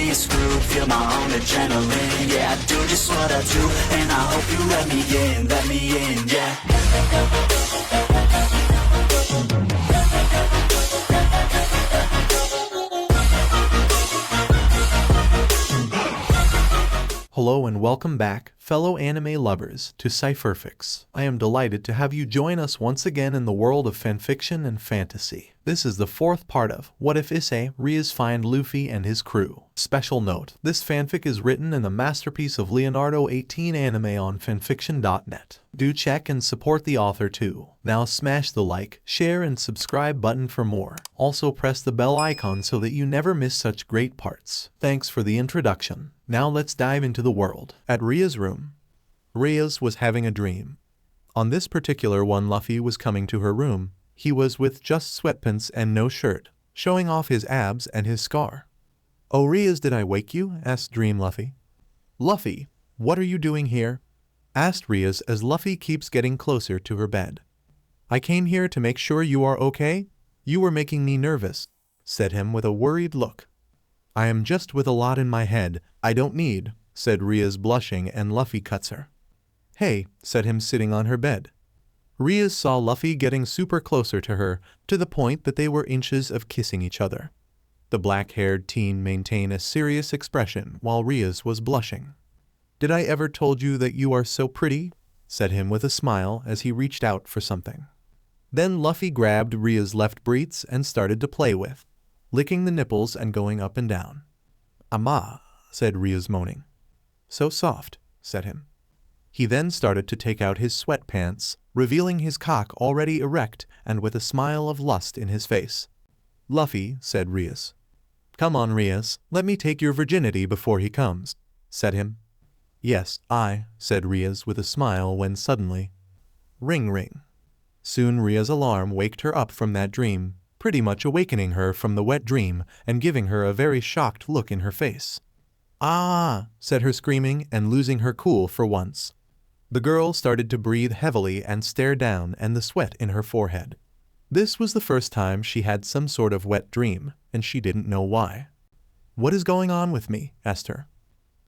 be a screw, feel my own adrenaline. Yeah, I do just what I do, and I hope you let me in, yeah. Hello and welcome back, fellow anime lovers, to Cypherfics. I am delighted to have you join us once again in the world of fanfiction and fantasy. This is the fourth part of What If Issei, Rias Find Luffy and His Crew. Special note, this fanfic is written in the masterpiece of Leonardo 18 anime on fanfictionnet. Do check and support the author too. Now smash the like, share and subscribe button for more. Also press the bell icon so that you never miss such great parts. Thanks for the introduction. Now let's dive into the world. At Ria's room, Rias was having a dream. On this particular one, Luffy was coming to her room. He was with just sweatpants and no shirt, showing off his abs and his scar. "Oh Rias, did I wake you?" asked Dream Luffy. "Luffy, what are you doing here?" asked Rias as Luffy keeps getting closer to her bed. "I came here to make sure you are okay. You were making me nervous," said him with a worried look. "I am just with a lot in my head. I don't need," said Rias blushing, and Luffy cuts her. "Hey," said him sitting on her bed. Rias saw Luffy getting super closer to her, to the point that they were inches of kissing each other. The black-haired teen maintained a serious expression while Rias was blushing. "Did I ever told you that you are so pretty?" said him with a smile as he reached out for something. Then Luffy grabbed Rias' left breets and started to play with, licking the nipples and going up and down. "Ama," said Rias, moaning. "So soft," said him. He then started to take out his sweatpants, revealing his cock already erect and with a smile of lust in his face. "Luffy," said Rias. "Come on, Rias, let me take your virginity before he comes," said him. "Yes, said Rias with a smile when suddenly, ring ring. Soon Ria's alarm waked her up from that dream, pretty much awakening her from the wet dream and giving her a very shocked look in her face. "Ah!" said her, screaming and losing her cool for once. The girl started to breathe heavily and stare down and the sweat in her forehead. This was the first time she had some sort of wet dream, and she didn't know why. "What is going on with me?" asked her.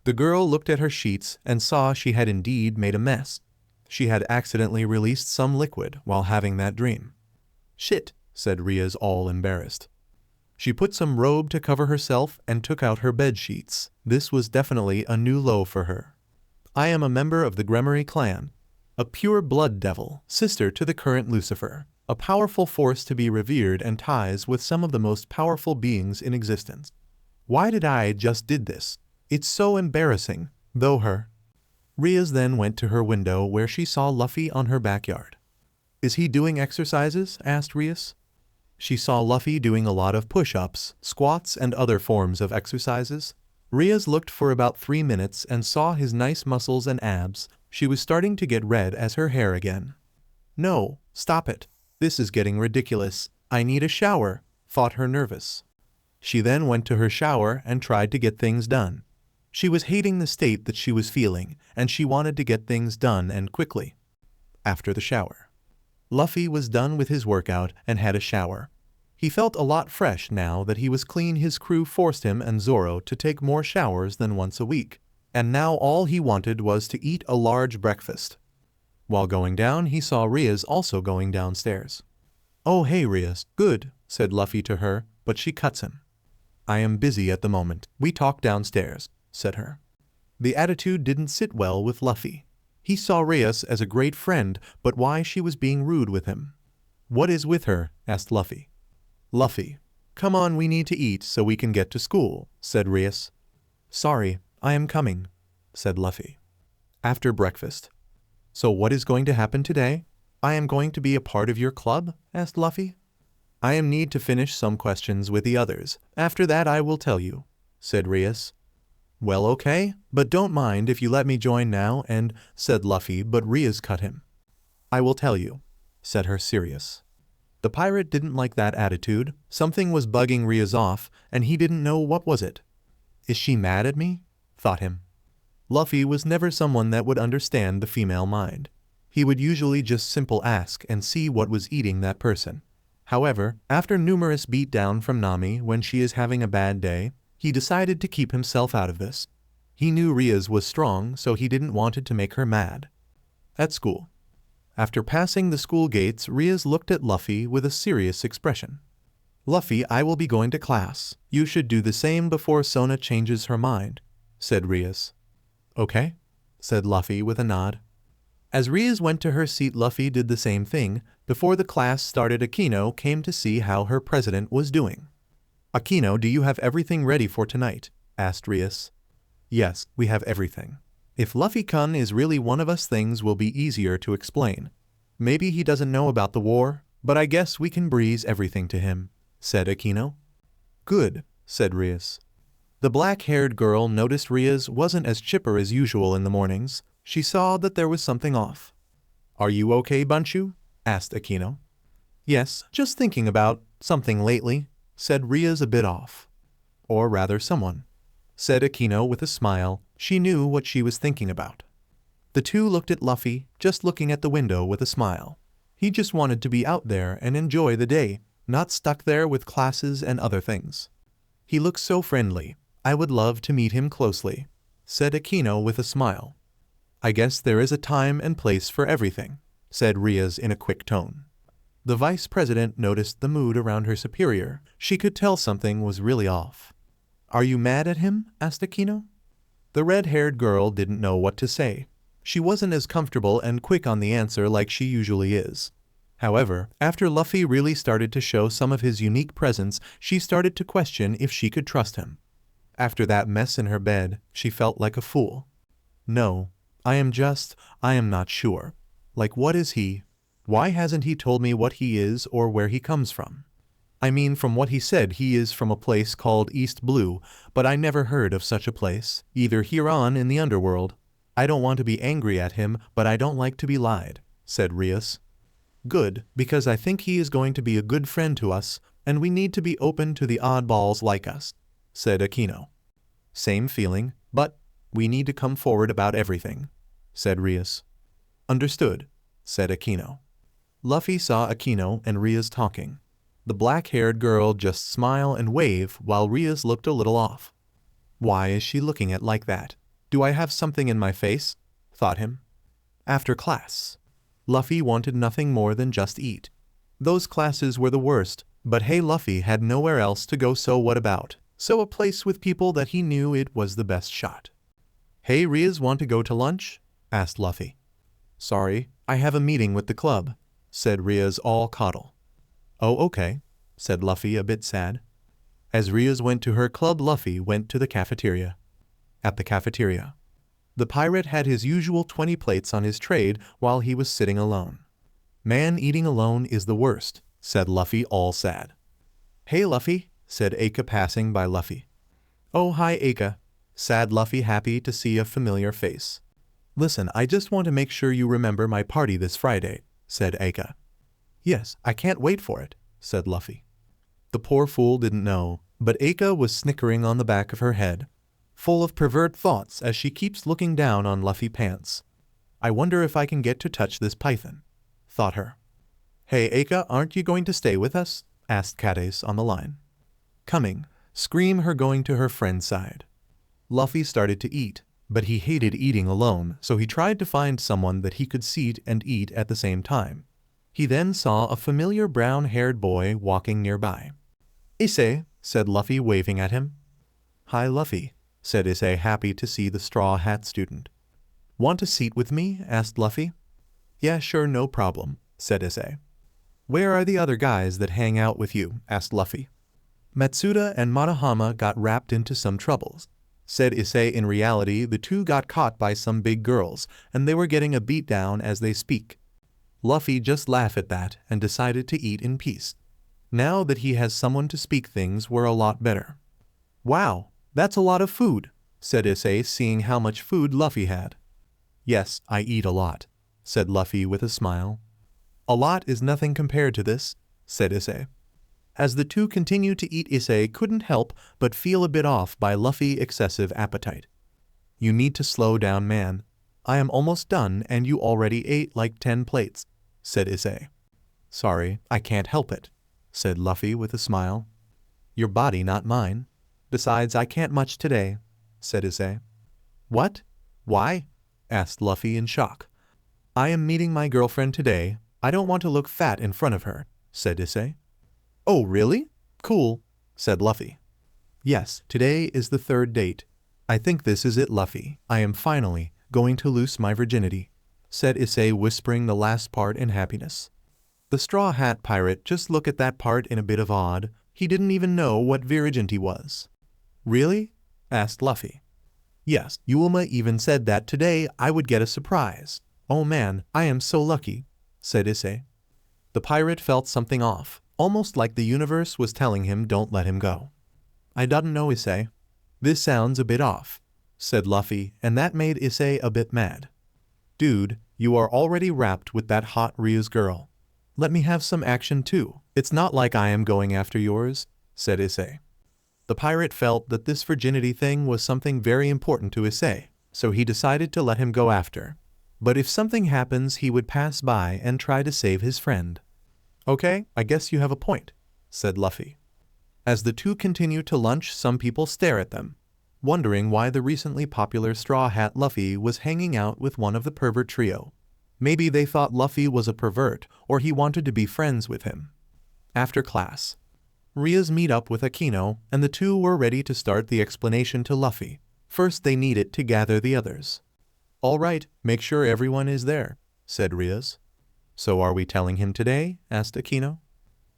The girl looked at her sheets and saw she had indeed made a mess. She had accidentally released some liquid while having that dream. "Shit," said Rias, all embarrassed. She put some robe to cover herself and took out her bed sheets. This was definitely a new low for her. "I am a member of the Gremory clan, a pure blood devil, sister to the current Lucifer, a powerful force to be revered and ties with some of the most powerful beings in existence. Why did I just did this? It's so embarrassing, though her." Rias then went to her window where she saw Luffy on her backyard. "Is he doing exercises?" asked Rias. She saw Luffy doing a lot of push-ups, squats and other forms of exercises. Rias looked for about 3 minutes and saw his nice muscles and abs. She was starting to get red as her hair again. "No, stop it. This is getting ridiculous. I need a shower," thought her nervous. She then went to her shower and tried to get things done. She was hating the state that she was feeling, and she wanted to get things done and quickly. After the shower, Luffy was done with his workout and had a shower. He felt a lot fresh now that he was clean. His crew forced him and Zoro to take more showers than once a week, and now all he wanted was to eat a large breakfast. While going down, he saw Rias also going downstairs. "Oh hey Rias, good," said Luffy to her, but she cuts him. "I am busy at the moment. We talk downstairs," said her. The attitude didn't sit well with Luffy. He saw Rias as a great friend, but why she was being rude with him? "What is with her?" asked Luffy. "Luffy, come on, we need to eat so we can get to school," said Rias. "Sorry, I am coming," said Luffy. After breakfast. "So what is going to happen today? I am going to be a part of your club?" asked Luffy. "I am need to finish some questions with the others. After that I will tell you," said Rias. "Well, okay, but don't mind if you let me join now and," said Luffy, but Rias cut him. "I will tell you," said her, serious. The pirate didn't like that attitude. Something was bugging Rias off, and he didn't know what was it. "Is she mad at me?" thought him. Luffy was never someone that would understand the female mind. He would usually just simple ask and see what was eating that person. However, after numerous beatdown from Nami when she is having a bad day, He decided to keep himself out of this. He knew Rias was strong, so he didn't want it to make her mad. At school. After passing the school gates, Rias looked at Luffy with a serious expression. Luffy, I will be going to class. You should do the same before Sona changes her mind, said Rias. Okay, said Luffy with a nod. As Rias went to her seat, Luffy did the same thing. Before the class started, Akino came to see how her president was doing. Akino, do you have everything ready for tonight? Asked Rias. Yes, we have everything. If Luffy-kun is really one of us, things will be easier to explain. Maybe he doesn't know about the war, but I guess we can breeze everything to him, said Akino. Good, said Rias. The black-haired girl noticed Rias wasn't as chipper as usual in the mornings. She saw that there was something off. Are you okay, Bunchu? Asked Akino. Yes, just thinking about something lately, said Rias a bit off. Or rather someone, said Akino with a smile. She knew what she was thinking about. The two looked at Luffy, just looking at the window with a smile. He just wanted to be out there and enjoy the day, not stuck there with classes and other things. He looks so friendly. I would love to meet him closely, said Akino with a smile. I guess there is a time and place for everything, said Rias in a quick tone. The vice president noticed the mood around her superior. She could tell something was really off. Are you mad at him? Asked Akino. The red-haired girl didn't know what to say. She wasn't as comfortable and quick on the answer like she usually is. However, after Luffy really started to show some of his unique presence, she started to question if she could trust him. After that mess in her bed, she felt like a fool. No, I am not sure. Like, what is he? Why hasn't he told me what he is or where he comes from? I mean, from what he said, he is from a place called East Blue, but I never heard of such a place, either here on in the underworld. I don't want to be angry at him, but I don't like to be lied, said Rias. Good, because I think he is going to be a good friend to us, and we need to be open to the oddballs like us, said Akino. Same feeling, but we need to come forward about everything, said Rias. Understood, said Akino. Luffy saw Akino and Rias talking. The black-haired girl just smiled and waved while Rias looked a little off. Why is she looking at like that? Do I have something in my face? Thought him. After class. Luffy wanted nothing more than just eat. Those classes were the worst, but hey, Luffy had nowhere else to go, so what about? So a place with people that he knew it was the best shot. Hey, Rias, want to go to lunch? Asked Luffy. Sorry, I have a meeting with the club, said Rias all coddle. Oh, okay, said Luffy a bit sad. As Rias went to her club, Luffy went to the cafeteria. At the cafeteria, the pirate had his usual 20 plates on his tray while he was sitting alone. Man, eating alone is the worst, said Luffy all sad. Hey, Luffy, said Aka passing by Luffy. Oh, hi, Aka, said Luffy, happy to see a familiar face. Listen, I just want to make sure you remember my party this Friday, said Aka. Yes, I can't wait for it, said Luffy. The poor fool didn't know, but Aka was snickering on the back of her head, full of pervert thoughts as she keeps looking down on Luffy pants. I wonder if I can get to touch this python, thought her. Hey, Aka, aren't you going to stay with us? Asked Kades on the line. Coming, screamed her, going to her friend's side. Luffy started to eat, but he hated eating alone, so he tried to find someone that he could sit and eat at the same time. He then saw a familiar brown-haired boy walking nearby. Issei, said Luffy, waving at him. Hi, Luffy, said Issei, happy to see the Straw Hat student. Want a seat with me? Asked Luffy. Yeah, sure, no problem, said Issei. Where are the other guys that hang out with you? Asked Luffy. Matsuda and Matahama got wrapped into some troubles, said Issei. In reality, the two got caught by some big girls, and they were getting a beat down as they speak. Luffy just laughed at that and decided to eat in peace. Now that he has someone to speak, things were a lot better. Wow, that's a lot of food, said Issei, seeing how much food Luffy had. Yes, I eat a lot, said Luffy with a smile. A lot is nothing compared to this, said Issei. As the two continued to eat, Issei couldn't help but feel a bit off by Luffy's excessive appetite. You need to slow down, man. I am almost done and you already ate like 10 plates, said Issei. Sorry, I can't help it, said Luffy with a smile. Your body, not mine. Besides, I can't much today, said Issei. What? Why? Asked Luffy in shock. I am meeting my girlfriend today. I don't want to look fat in front of her, said Issei. Oh, really? Cool, said Luffy. Yes, today is the third date. I think this is it, Luffy. I am finally going to lose my virginity, said Issei, whispering the last part in happiness. The Straw Hat pirate just looked at that part in a bit of awed. He didn't even know what virginity was. Really? Asked Luffy. Yes, Yuma even said that today I would get a surprise. Oh man, I am so lucky, said Issei. The pirate felt something off, almost like the universe was telling him don't let him go. I don't know, Issei. This sounds a bit off, said Luffy, and that made Issei a bit mad. Dude, you are already wrapped with that hot Rias girl. Let me have some action too. It's not like I am going after yours, said Issei. The pirate felt that this virginity thing was something very important to Issei, so he decided to let him go after. But if something happens, he would pass by and try to save his friend. Okay, I guess you have a point, said Luffy. As the two continue to lunch, some people stare at them, wondering why the recently popular Straw Hat Luffy was hanging out with one of the pervert trio. Maybe they thought Luffy was a pervert or he wanted to be friends with him. After class, Rias meet up with Akino and the two were ready to start the explanation to Luffy. First they needed to gather the others. All right, make sure everyone is there, said Rias. So are we telling him today? Asked Akino.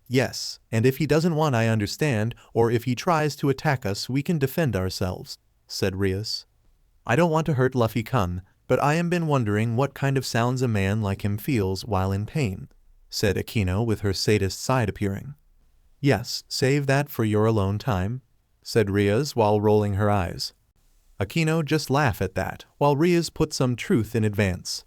Yes, and if he doesn't want, I understand, or if he tries to attack us, we can defend ourselves, said Rias. I don't want to hurt Luffy-kun, but I have been wondering what kind of sounds a man like him feels while in pain, said Akino with her sadist side appearing. Yes, save that for your alone time, said Rias while rolling her eyes. Akino just laughed at that, while Rias put some truth in advance.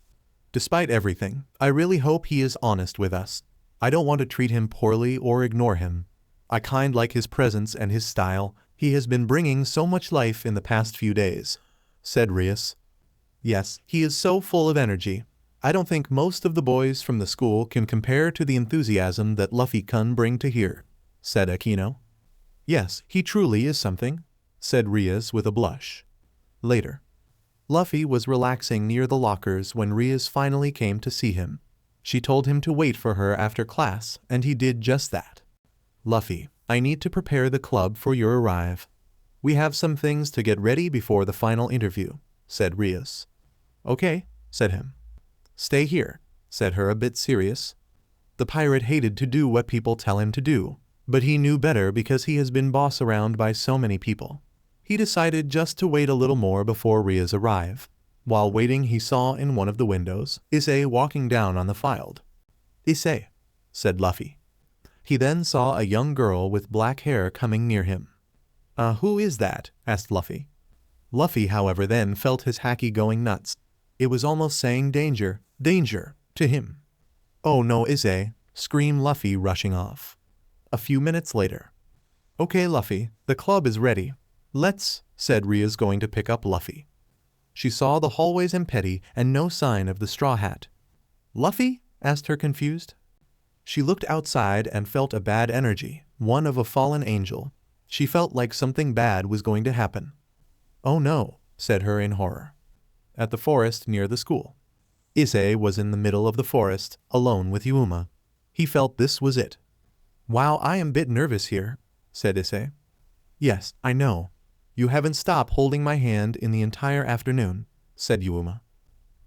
Despite everything, I really hope he is honest with us. I don't want to treat him poorly or ignore him. I kind like his presence and his style. He has been bringing so much life in the past few days, said Rias. Yes, he is so full of energy. I don't think most of the boys from the school can compare to the enthusiasm that Luffy-kun bring to here, said Akino. Yes, he truly is something, said Rias with a blush. Later, Luffy was relaxing near the lockers when Rias finally came to see him. She told him to wait for her after class, and he did just that. Luffy, I need to prepare the club for your arrival. We have some things to get ready before the final interview, said Rias. Okay, said him. Stay here, said her a bit serious. The pirate hated to do what people tell him to do, but he knew better because he has been bossed around by so many people. He decided just to wait a little more before Rias arrived. While waiting, he saw in one of the windows Issei walking down on the field. Issei, said Luffy. He then saw a young girl with black hair coming near him. Who is that? Asked Luffy. Luffy, however, then felt his haki going nuts. It was almost saying danger, danger, to him. Oh no, Issei, screamed Luffy, rushing off. A few minutes later. Okay, Luffy, the club is ready. Let's, said Rias, going to pick up Luffy. She saw the hallways empty and no sign of the Straw Hat. Luffy? Asked her, confused. She looked outside and felt a bad energy, one of a fallen angel. She felt like something bad was going to happen. Oh no, said her in horror. At the forest near the school. Issei was in the middle of the forest, alone with Yuma. He felt this was it. Wow, I am a bit nervous here, said Issei. Yes, I know. You haven't stopped holding my hand in the entire afternoon, said Yuma.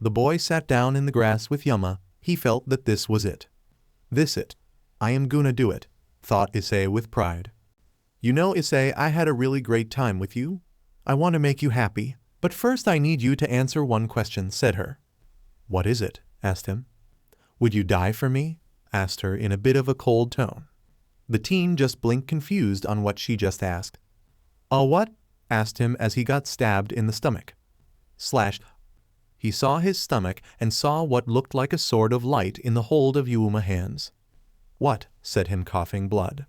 The boy sat down in the grass with Yuma. He felt that this was it. This it. I am gonna do it, thought Issei with pride. You know, Issei, I had a really great time with you. I want to make you happy, but first I need you to answer one question, said her. What is it? Asked him. Would you die for me? Asked her in a bit of a cold tone. The teen just blinked, confused on what she just asked. What? Asked him as he got stabbed in the stomach. Slashed. He saw his stomach and saw what looked like a sword of light in the hold of Yuma's hands. What? Said him, coughing blood.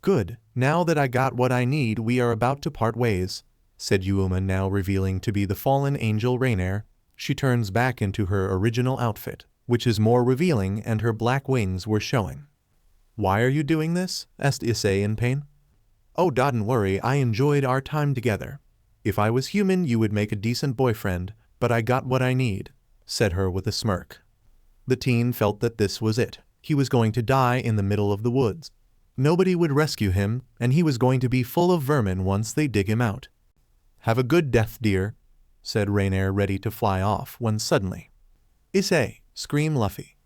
Good, now that I got what I need, we are about to part ways, said Yuma, now revealing to be the fallen angel Rainier. She turns back into her original outfit, which is more revealing, and her black wings were showing. Why are you doing this? Asked Issei in pain. "Oh, don't worry, I enjoyed our time together. If I was human, you would make a decent boyfriend, but I got what I need," said her with a smirk. The teen felt that this was it. He was going to die in the middle of the woods. Nobody would rescue him, and he was going to be full of vermin once they dig him out. "Have a good death, dear," said Rainier, ready to fly off, when suddenly, "Issei!" screamed Luffy.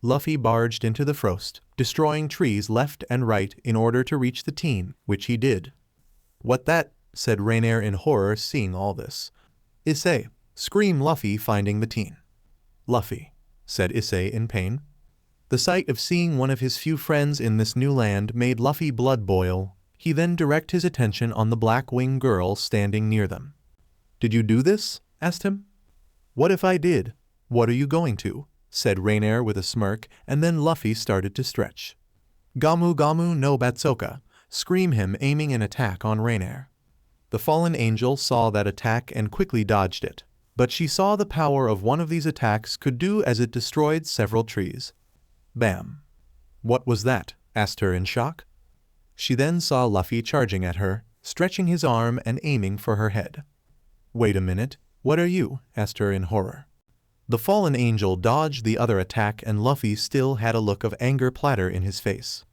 Luffy barged into the frost, destroying trees left and right in order to reach the teen, which he did. "What that?" said Rainier in horror, seeing all this. "Issei!" screamed Luffy, finding the teen. "Luffy," said Issei in pain. The sight of seeing one of his few friends in this new land made Luffy blood boil. He then directed his attention on the black-winged girl standing near them. "Did you do this?" asked him. "What if I did? What are you going to?" said Rainier with a smirk, and then Luffy started to stretch. "Gamu Gamu no Batsoka!" screamed him, aiming an attack on Rainier. The fallen angel saw that attack and quickly dodged it, but she saw the power of one of these attacks could do as it destroyed several trees. Bam! "What was that?" asked her in shock. She then saw Luffy charging at her, stretching his arm and aiming for her head. "Wait a minute, what are you?" asked her in horror. The fallen angel dodged the other attack, and Luffy still had a look of anger platter in his face.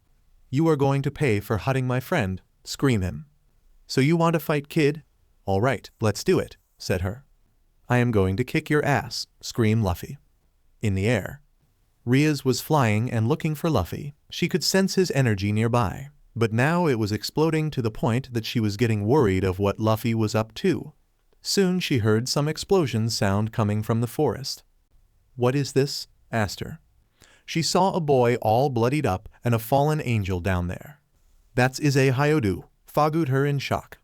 "You are going to pay for hurting my friend," screamed him. "So you want to fight, kid? All right, let's do it," said her. "I am going to kick your ass," screamed Luffy. In the air, Rias was flying and looking for Luffy. She could sense his energy nearby, but now it was exploding to the point that she was getting worried of what Luffy was up to. Soon she heard some explosion sound coming from the forest. "What is this?" asked her. She saw a boy all bloodied up and a fallen angel down there. "That's Issei Hyodu," fogged her in shock.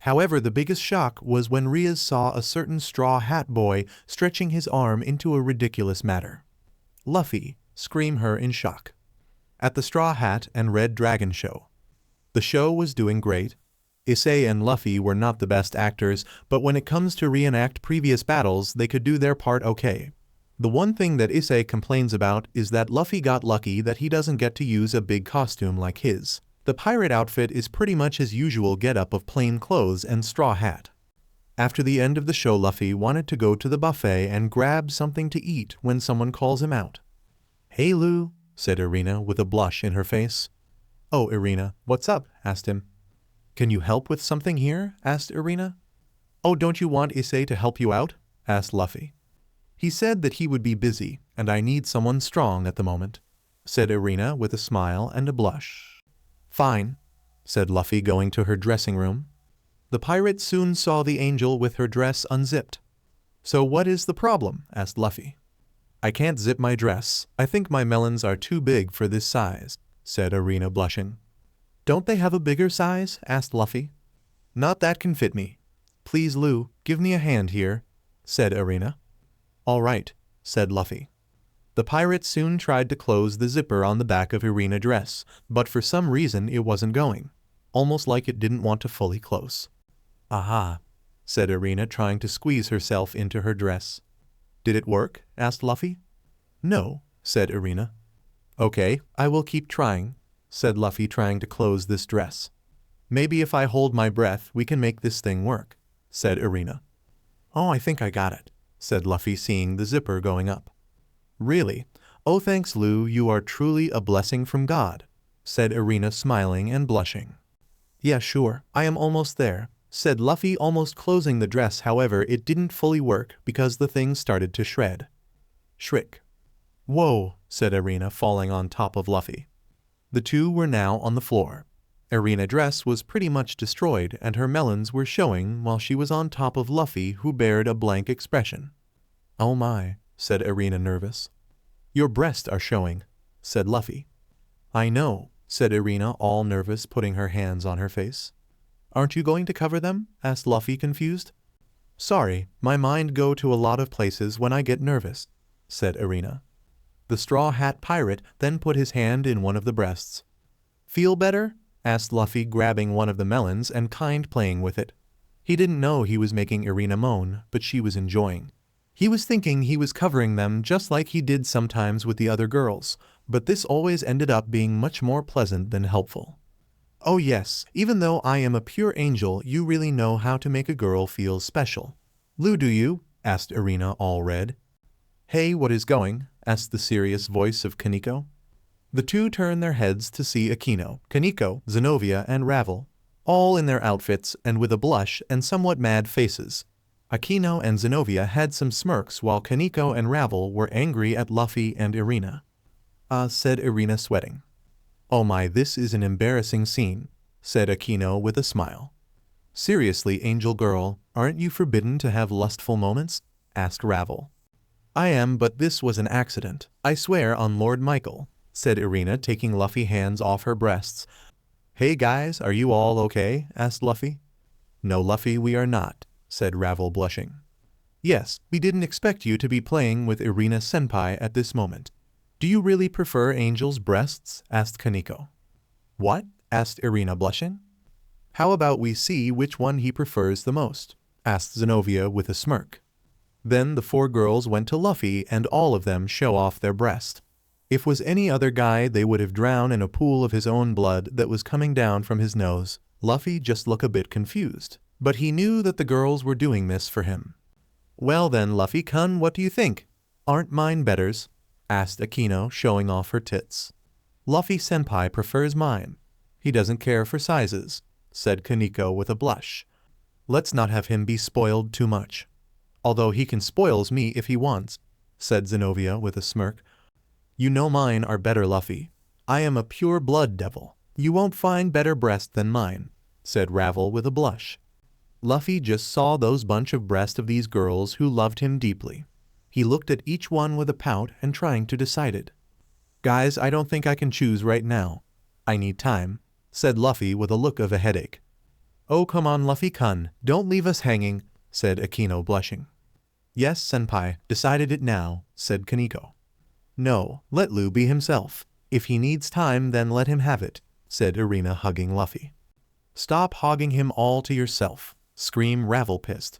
However, the biggest shock was when Rias saw a certain straw hat boy stretching his arm into a ridiculous manner. "Luffy!" screamed her in shock. At the Straw Hat and Red Dragon show. The show was doing great. Issei and Luffy were not the best actors, but when it comes to reenact previous battles, they could do their part okay. The one thing that Issei complains about is that Luffy got lucky that he doesn't get to use a big costume like his. The pirate outfit is pretty much his usual getup of plain clothes and straw hat. After the end of the show, Luffy wanted to go to the buffet and grab something to eat when someone calls him out. "Hey Lou," said Irina with a blush in her face. "Oh, Irina, what's up?" asked him. "Can you help with something here?" asked Irina. "Oh, don't you want Issei to help you out?" asked Luffy. "He said that he would be busy, and I need someone strong at the moment," said Irina with a smile and a blush. "Fine," said Luffy, going to her dressing room. The pirate soon saw the angel with her dress unzipped. "So what is the problem?" asked Luffy. "I can't zip my dress. I think my melons are too big for this size," said Irina, blushing. "Don't they have a bigger size?" asked Luffy. "Not that can fit me. Please, Lou, give me a hand here," said Irina. "All right," said Luffy. The pirate soon tried to close the zipper on the back of Irina's dress, but for some reason it wasn't going. Almost like it didn't want to fully close. "Aha," said Irina, trying to squeeze herself into her dress. "Did it work?" asked Luffy. "No," said Irina. "Okay, I will keep trying," said Luffy, trying to close this dress. "Maybe if I hold my breath we can make this thing work," said Irina. "Oh, I think I got it," said Luffy, seeing the zipper going up. "Really? Oh, thanks, Lou, you are truly a blessing from God," said Irina, smiling and blushing. "Yeah, sure, I am almost there," said Luffy, almost closing the dress. However, it didn't fully work because the thing started to shred. Shriek. "Whoa," said Irina, falling on top of Luffy. The two were now on the floor. Irina's dress was pretty much destroyed and her melons were showing while she was on top of Luffy, who bared a blank expression. "Oh my," said Irina, nervous. "Your breasts are showing," said Luffy. "I know," said Irina, all nervous, putting her hands on her face. "Aren't you going to cover them?" asked Luffy, confused. "Sorry, my mind go to a lot of places when I get nervous," said Irina. The Straw Hat pirate then put his hand in one of the breasts. "Feel better?" asked Luffy, grabbing one of the melons and playing with it. He didn't know he was making Irina moan, but she was enjoying. He was thinking he was covering them just like he did sometimes with the other girls, but this always ended up being much more pleasant than helpful. Oh yes, even though I am a pure angel, you really know how to make a girl feel special. Lou, do you? Asked Irina, all red. Hey, what is going? Asked the serious voice of Kaneko. The two turned their heads to see Akino, Kaneko, Zenobia, and Ravel, all in their outfits and with a blush and somewhat mad faces. Akino and Zenobia had some smirks while Kaneko and Ravel were angry at Luffy and Irina. Said Irina, sweating. Oh my, this is an embarrassing scene, said Akino with a smile. Seriously, angel girl, aren't you forbidden to have lustful moments? Asked Ravel. I am, but this was an accident. I swear on Lord Michael, said Irina, taking Luffy hands off her breasts. Hey guys, are you all okay? Asked Luffy. No, Luffy, we are not, said Ravel, blushing. Yes, we didn't expect you to be playing with Irina senpai at this moment. Do you really prefer angels' breasts? Asked Kaneko. What? Asked Irina, blushing. How about we see which one he prefers the most? Asked Zenobia with a smirk. Then the four girls went to Luffy and all of them show off their breast. If was any other guy, they would have drowned in a pool of his own blood that was coming down from his nose. Luffy just looked a bit confused, but he knew that the girls were doing this for him. Well then, Luffy-kun, what do you think? Aren't mine betters? Asked Akino, showing off her tits. Luffy-senpai prefers mine. He doesn't care for sizes, said Kaneko with a blush. Let's not have him be spoiled too much. Although he can spoils me if he wants, said Zenobia with a smirk. You know mine are better, Luffy. I am a pure blood devil. You won't find better breast than mine, said Ravel with a blush. Luffy just saw those bunch of breasts of these girls who loved him deeply. He looked at each one with a pout and trying to decide it. Guys, I don't think I can choose right now. I need time, said Luffy with a look of a headache. Oh come on, Luffy-kun, don't leave us hanging, said Akino, blushing. Yes, senpai, decided it now, said Kaneko. No, let Lou be himself. If he needs time, then let him have it, said Irina, hugging Luffy. Stop hogging him all to yourself, screamed Ravel, pissed.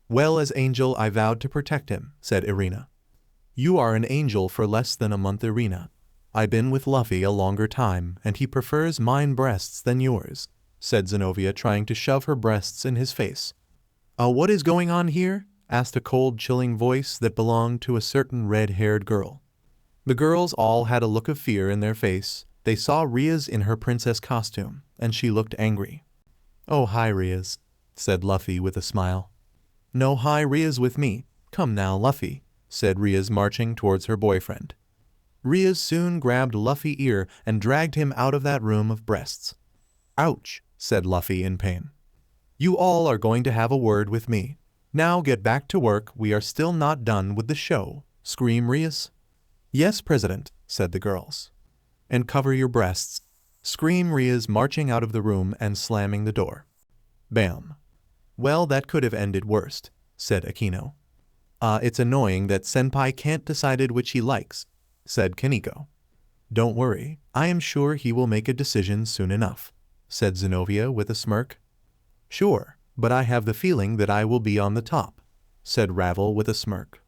Well, as angel I vowed to protect him, said Irina. You are an angel for less than a month, Irina. I've been with Luffy a longer time, and he prefers mine breasts than yours, said Zenobia, trying to shove her breasts in his face. What is going on here? Asked a cold, chilling voice that belonged to a certain red-haired girl. The girls all had a look of fear in their face. They saw Rias in her princess costume, and she looked angry. Oh, hi, Rias, said Luffy with a smile. No, hi, Rias with me. Come now, Luffy, said Rias, marching towards her boyfriend. Rias soon grabbed Luffy's ear and dragged him out of that room of breasts. Ouch, said Luffy in pain. You all are going to have a word with me. Now get back to work, we are still not done with the show, screamed Rias. Yes, President, said the girls. And cover your breasts, screamed Rias, marching out of the room and slamming the door. Bam. Well, that could have ended worse, said Akino. It's annoying that senpai can't decide which he likes, said Kaneko. Don't worry, I am sure he will make a decision soon enough, said Zenobia with a smirk. Sure, but I have the feeling that I will be on the top, said Ravel with a smirk.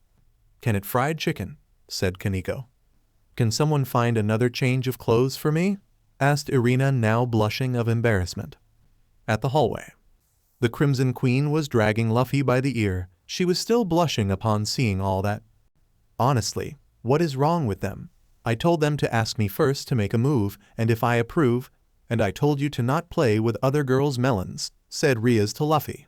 Can it fried chicken? Said Kaneko. Can someone find another change of clothes for me? Asked Irina, now blushing of embarrassment. At the hallway. The Crimson Queen was dragging Luffy by the ear. She was still blushing upon seeing all that. Honestly, what is wrong with them? I told them to ask me first to make a move, and if I approve, and I told you to not play with other girls' melons, said Rias to Luffy.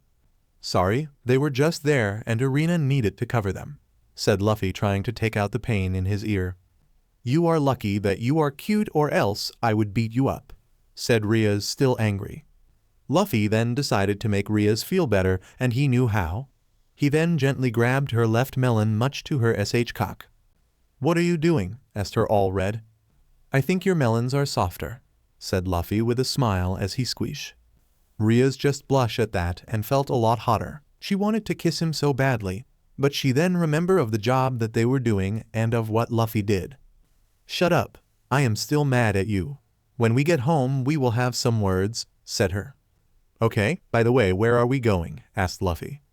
Sorry, they were just there and Irina needed to cover them, said Luffy, trying to take out the pain in his ear. You are lucky that you are cute, or else I would beat you up, said Rias, still angry. Luffy then decided to make Rias feel better, and he knew how. He then gently grabbed her left melon, much to her cock. What are you doing? Asked her, all red. I think your melons are softer, said Luffy with a smile as he squeezed. Rias just blushed at that and felt a lot hotter. She wanted to kiss him so badly, but she then remembered of the job that they were doing and of what Luffy did. Shut up, I am still mad at you. When we get home we will have some words, said her. Okay, by the way, where are we going? Asked Luffy.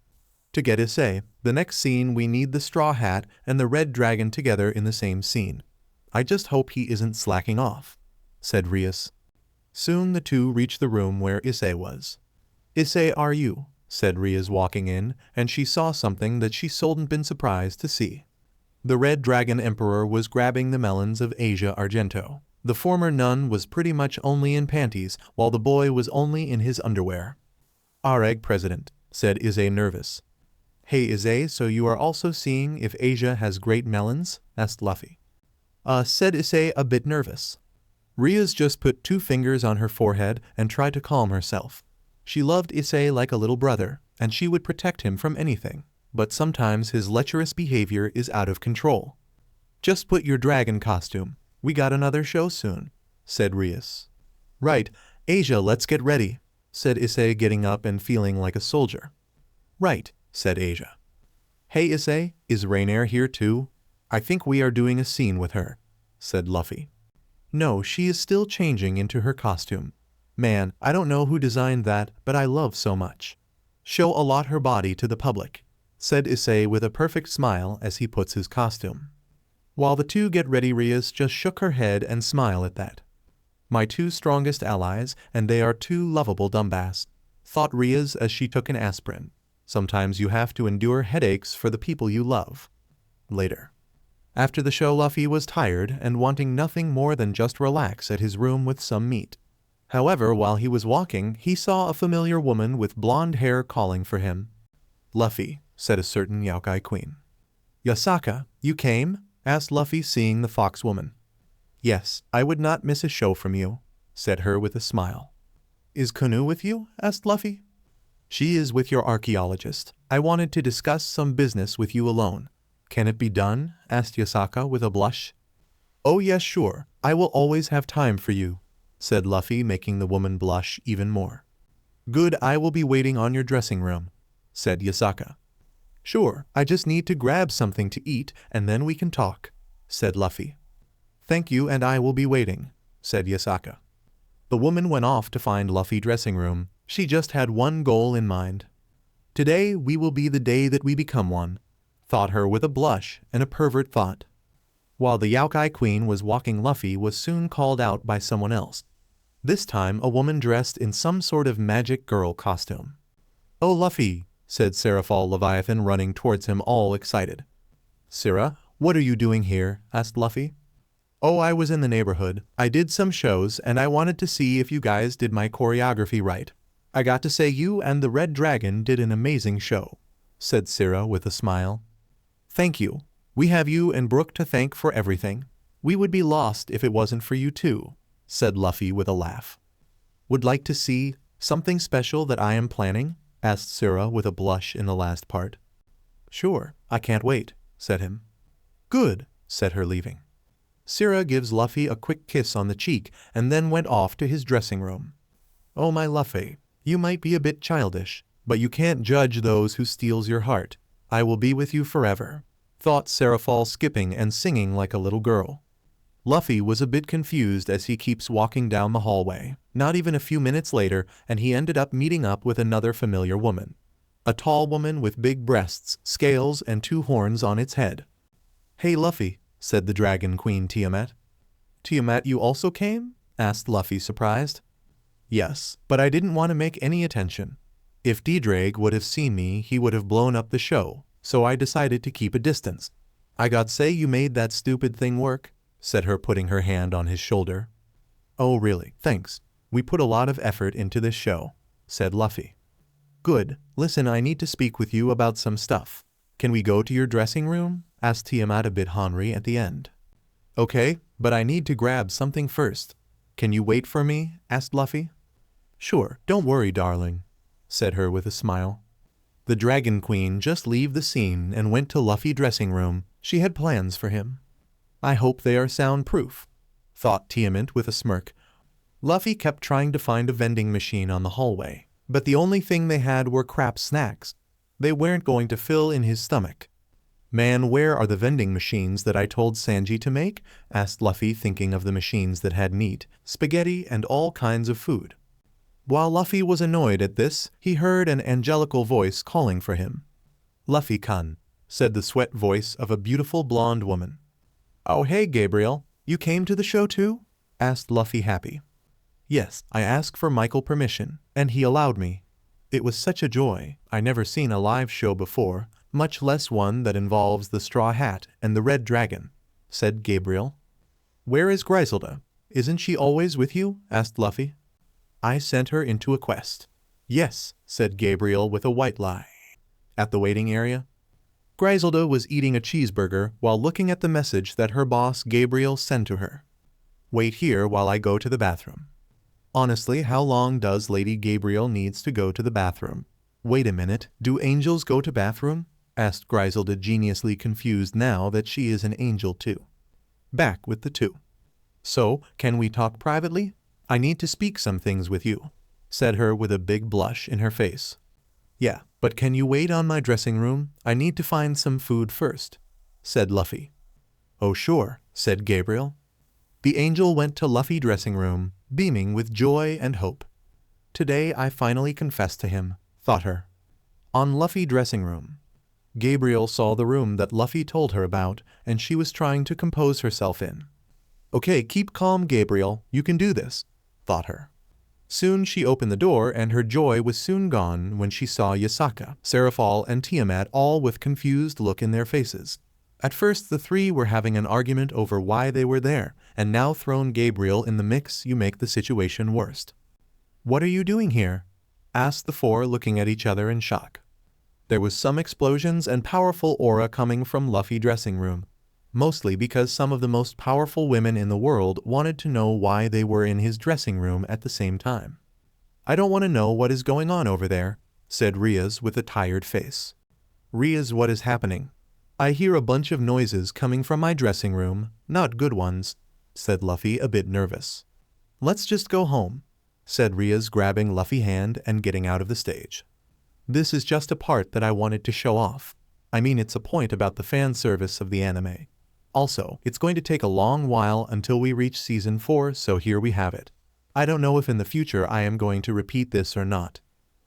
To get Issei. The next scene we need the Straw Hat and the Red Dragon together in the same scene. I just hope he isn't slacking off, said Rias. Soon the two reached the room where Issei was. "Issei, are you?" said Rias walking in, and she saw something that she hadn't been surprised to see. The Red Dragon Emperor was grabbing the melons of Asia Argento. The former nun was pretty much only in panties, while the boy was only in his underwear. "Our egg president," said Issei, nervous. "Hey Issei, so you are also seeing if Asia has great melons?" asked Luffy. Said Issei, a bit nervous. Rias just put 2 fingers on her forehead and tried to calm herself. She loved Issei like a little brother, and she would protect him from anything, but sometimes his lecherous behavior is out of control. "Just put your dragon costume. We got another show soon," said Rias. "Right, Asia, let's get ready," said Issei, getting up and feeling like a soldier. "Right," said Asia. "Hey Issei, is Rainier here too? I think we are doing a scene with her," said Luffy. "No, she is still changing into her costume. Man, I don't know who designed that, but I love so much. Show a lot her body to the public," said Issei with a perfect smile as he puts his costume. While the two get ready, Rias just shook her head and smiled at that. "My 2 strongest allies, and they are 2 lovable dumbass," thought Rias as she took an aspirin. Sometimes you have to endure headaches for the people you love. Later. After the show, Luffy was tired and wanting nothing more than just relax at his room with some meat. However, while he was walking, he saw a familiar woman with blonde hair calling for him. "Luffy," said a certain Yaokai queen. "Yasaka, you came?" asked Luffy, seeing the fox woman. "Yes, I would not miss a show from you," said her with a smile. "Is Konu with you?" asked Luffy. "She is with your archaeologist. I wanted to discuss some business with you alone." "Can it be done?" asked Yasaka with a blush. "Oh yes, sure, I will always have time for you," said Luffy, making the woman blush even more. "Good, I will be waiting on your dressing room," said Yasaka. "Sure, I just need to grab something to eat and then we can talk," said Luffy. "Thank you, and I will be waiting," said Yasaka. The woman went off to find Luffy dressing room. She just had one goal in mind. "Today we will be the day that we become one," thought her with a blush and a pervert thought. While the Yaokai queen was walking, Luffy was soon called out by someone else. This time a woman dressed in some sort of magic girl costume. "Oh Luffy," said Seraphol Leviathan, running towards him all excited. "Sera, what are you doing here?" asked Luffy. "Oh, I was in the neighborhood. I did some shows and I wanted to see if you guys did my choreography right. I got to say you and the Red Dragon did an amazing show," said Sera with a smile. "Thank you. We have you and Brook to thank for everything. We would be lost if it wasn't for you too," said Luffy with a laugh. "Would like to see something special that I am planning?" asked Sera with a blush in the last part. "Sure, I can't wait," said him. "Good," said her, leaving. Sera gives Luffy a quick kiss on the cheek and then went off to his dressing room. "Oh my Luffy, you might be a bit childish, but you can't judge those who steals your heart. I will be with you forever," thought Seraphol, skipping and singing like a little girl. Luffy was a bit confused as he keeps walking down the hallway. Not even a few minutes later, and he ended up meeting up with another familiar woman. A tall woman with big breasts, scales, and 2 horns on its head. "Hey Luffy," said the Dragon Queen Tiamat. "Tiamat, you also came?" asked Luffy, surprised. "Yes, but I didn't want to make any attention. If D-Drag would have seen me, he would have blown up the show, so I decided to keep a distance." "I gotta say you made that stupid thing work," said her, putting her hand on his shoulder. "Oh really, thanks. We put a lot of effort into this show," said Luffy. "Good. Listen, I need to speak with you about some stuff. Can we go to your dressing room?" asked Tiamat, a bit hungry at the end. "Okay, but I need to grab something first. Can you wait for me?" asked Luffy. "Sure, don't worry, darling," said her with a smile. The Dragon Queen just left the scene and went to Luffy's dressing room. She had plans for him. "I hope they are soundproof," thought Tiamat with a smirk. Luffy kept trying to find a vending machine on the hallway, but the only thing they had were crap snacks. They weren't going to fill in his stomach. "Man, where are the vending machines that I told Sanji to make?" asked Luffy, thinking of the machines that had meat, spaghetti, and all kinds of food. While Luffy was annoyed at this, he heard an angelical voice calling for him. "Luffy-kun," said the sweet voice of a beautiful blonde woman. "Oh hey Gabriel, you came to the show too?" asked Luffy, happy. Yes, I asked for Michael permission, and he allowed me. It was such a joy. I never seen a live show before, much less one that involves the Straw Hat and the Red Dragon," said Gabriel. "Where is Griselda? Isn't she always with you?" asked Luffy. "I sent her into a quest." "Yes," said Gabriel with a white lie. "At the waiting area?" Griselda was eating a cheeseburger while looking at the message that her boss Gabriel sent to her. "Wait here while I go to the bathroom." Honestly, how long does Lady Gabriel needs to go to the bathroom? "Wait a minute, do angels go to bathroom?" asked Griselda, geniusly confused now that she is an angel too. Back with the two. "So, can we talk privately? I need to speak some things with you," said her with a big blush in her face. "Yeah, but can you wait on my dressing room? I need to find some food first," said Luffy. "Oh sure," said Gabriel. The angel went to Luffy dressing room, beaming with joy and hope. "Today I finally confessed to him," thought her. On Luffy dressing room. Gabriel saw the room that Luffy told her about, and she was trying to compose herself in. "Okay, keep calm, Gabriel, you can do this," thought her. Soon she opened the door, and her joy was soon gone when she saw Yasaka, Seraphol, and Tiamat all with confused look in their faces. At first the three were having an argument over why they were there, and now thrown Gabriel in the mix, you make the situation worse. "What are you doing here?" asked the four, looking at each other in shock. There was some explosions and powerful aura coming from Luffy dressing room, mostly because some of the most powerful women in the world wanted to know why they were in his dressing room at the same time. "I don't want to know what is going on over there," said Rias with a tired face. "Rias, what is happening?" "I hear a bunch of noises coming from my dressing room, not good ones," said Luffy, a bit nervous. "Let's just go home," said Rias, grabbing Luffy's hand and getting out of the stage. "This is just a part that I wanted to show off. I mean, it's a point about the fan service of the anime. Also, it's going to take a long while until we reach season 4, so here we have it. I don't know if in the future I am going to repeat this or not.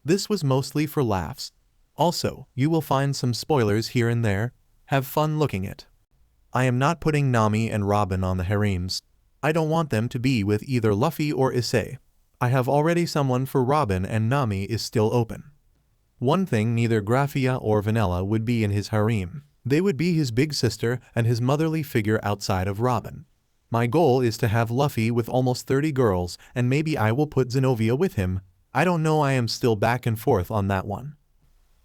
This was mostly for laughs. Also, you will find some spoilers here and there. Have fun looking it. I am not putting Nami and Robin on the harems. I don't want them to be with either Luffy or Issei. I have already someone for Robin, and Nami is still open. One thing, neither Graphia or Vanilla would be in his harem. They would be his big sister and his motherly figure outside of Robin. My goal is to have Luffy with almost 30 girls, and maybe I will put Zenovia with him. I don't know, I am still back and forth on that one.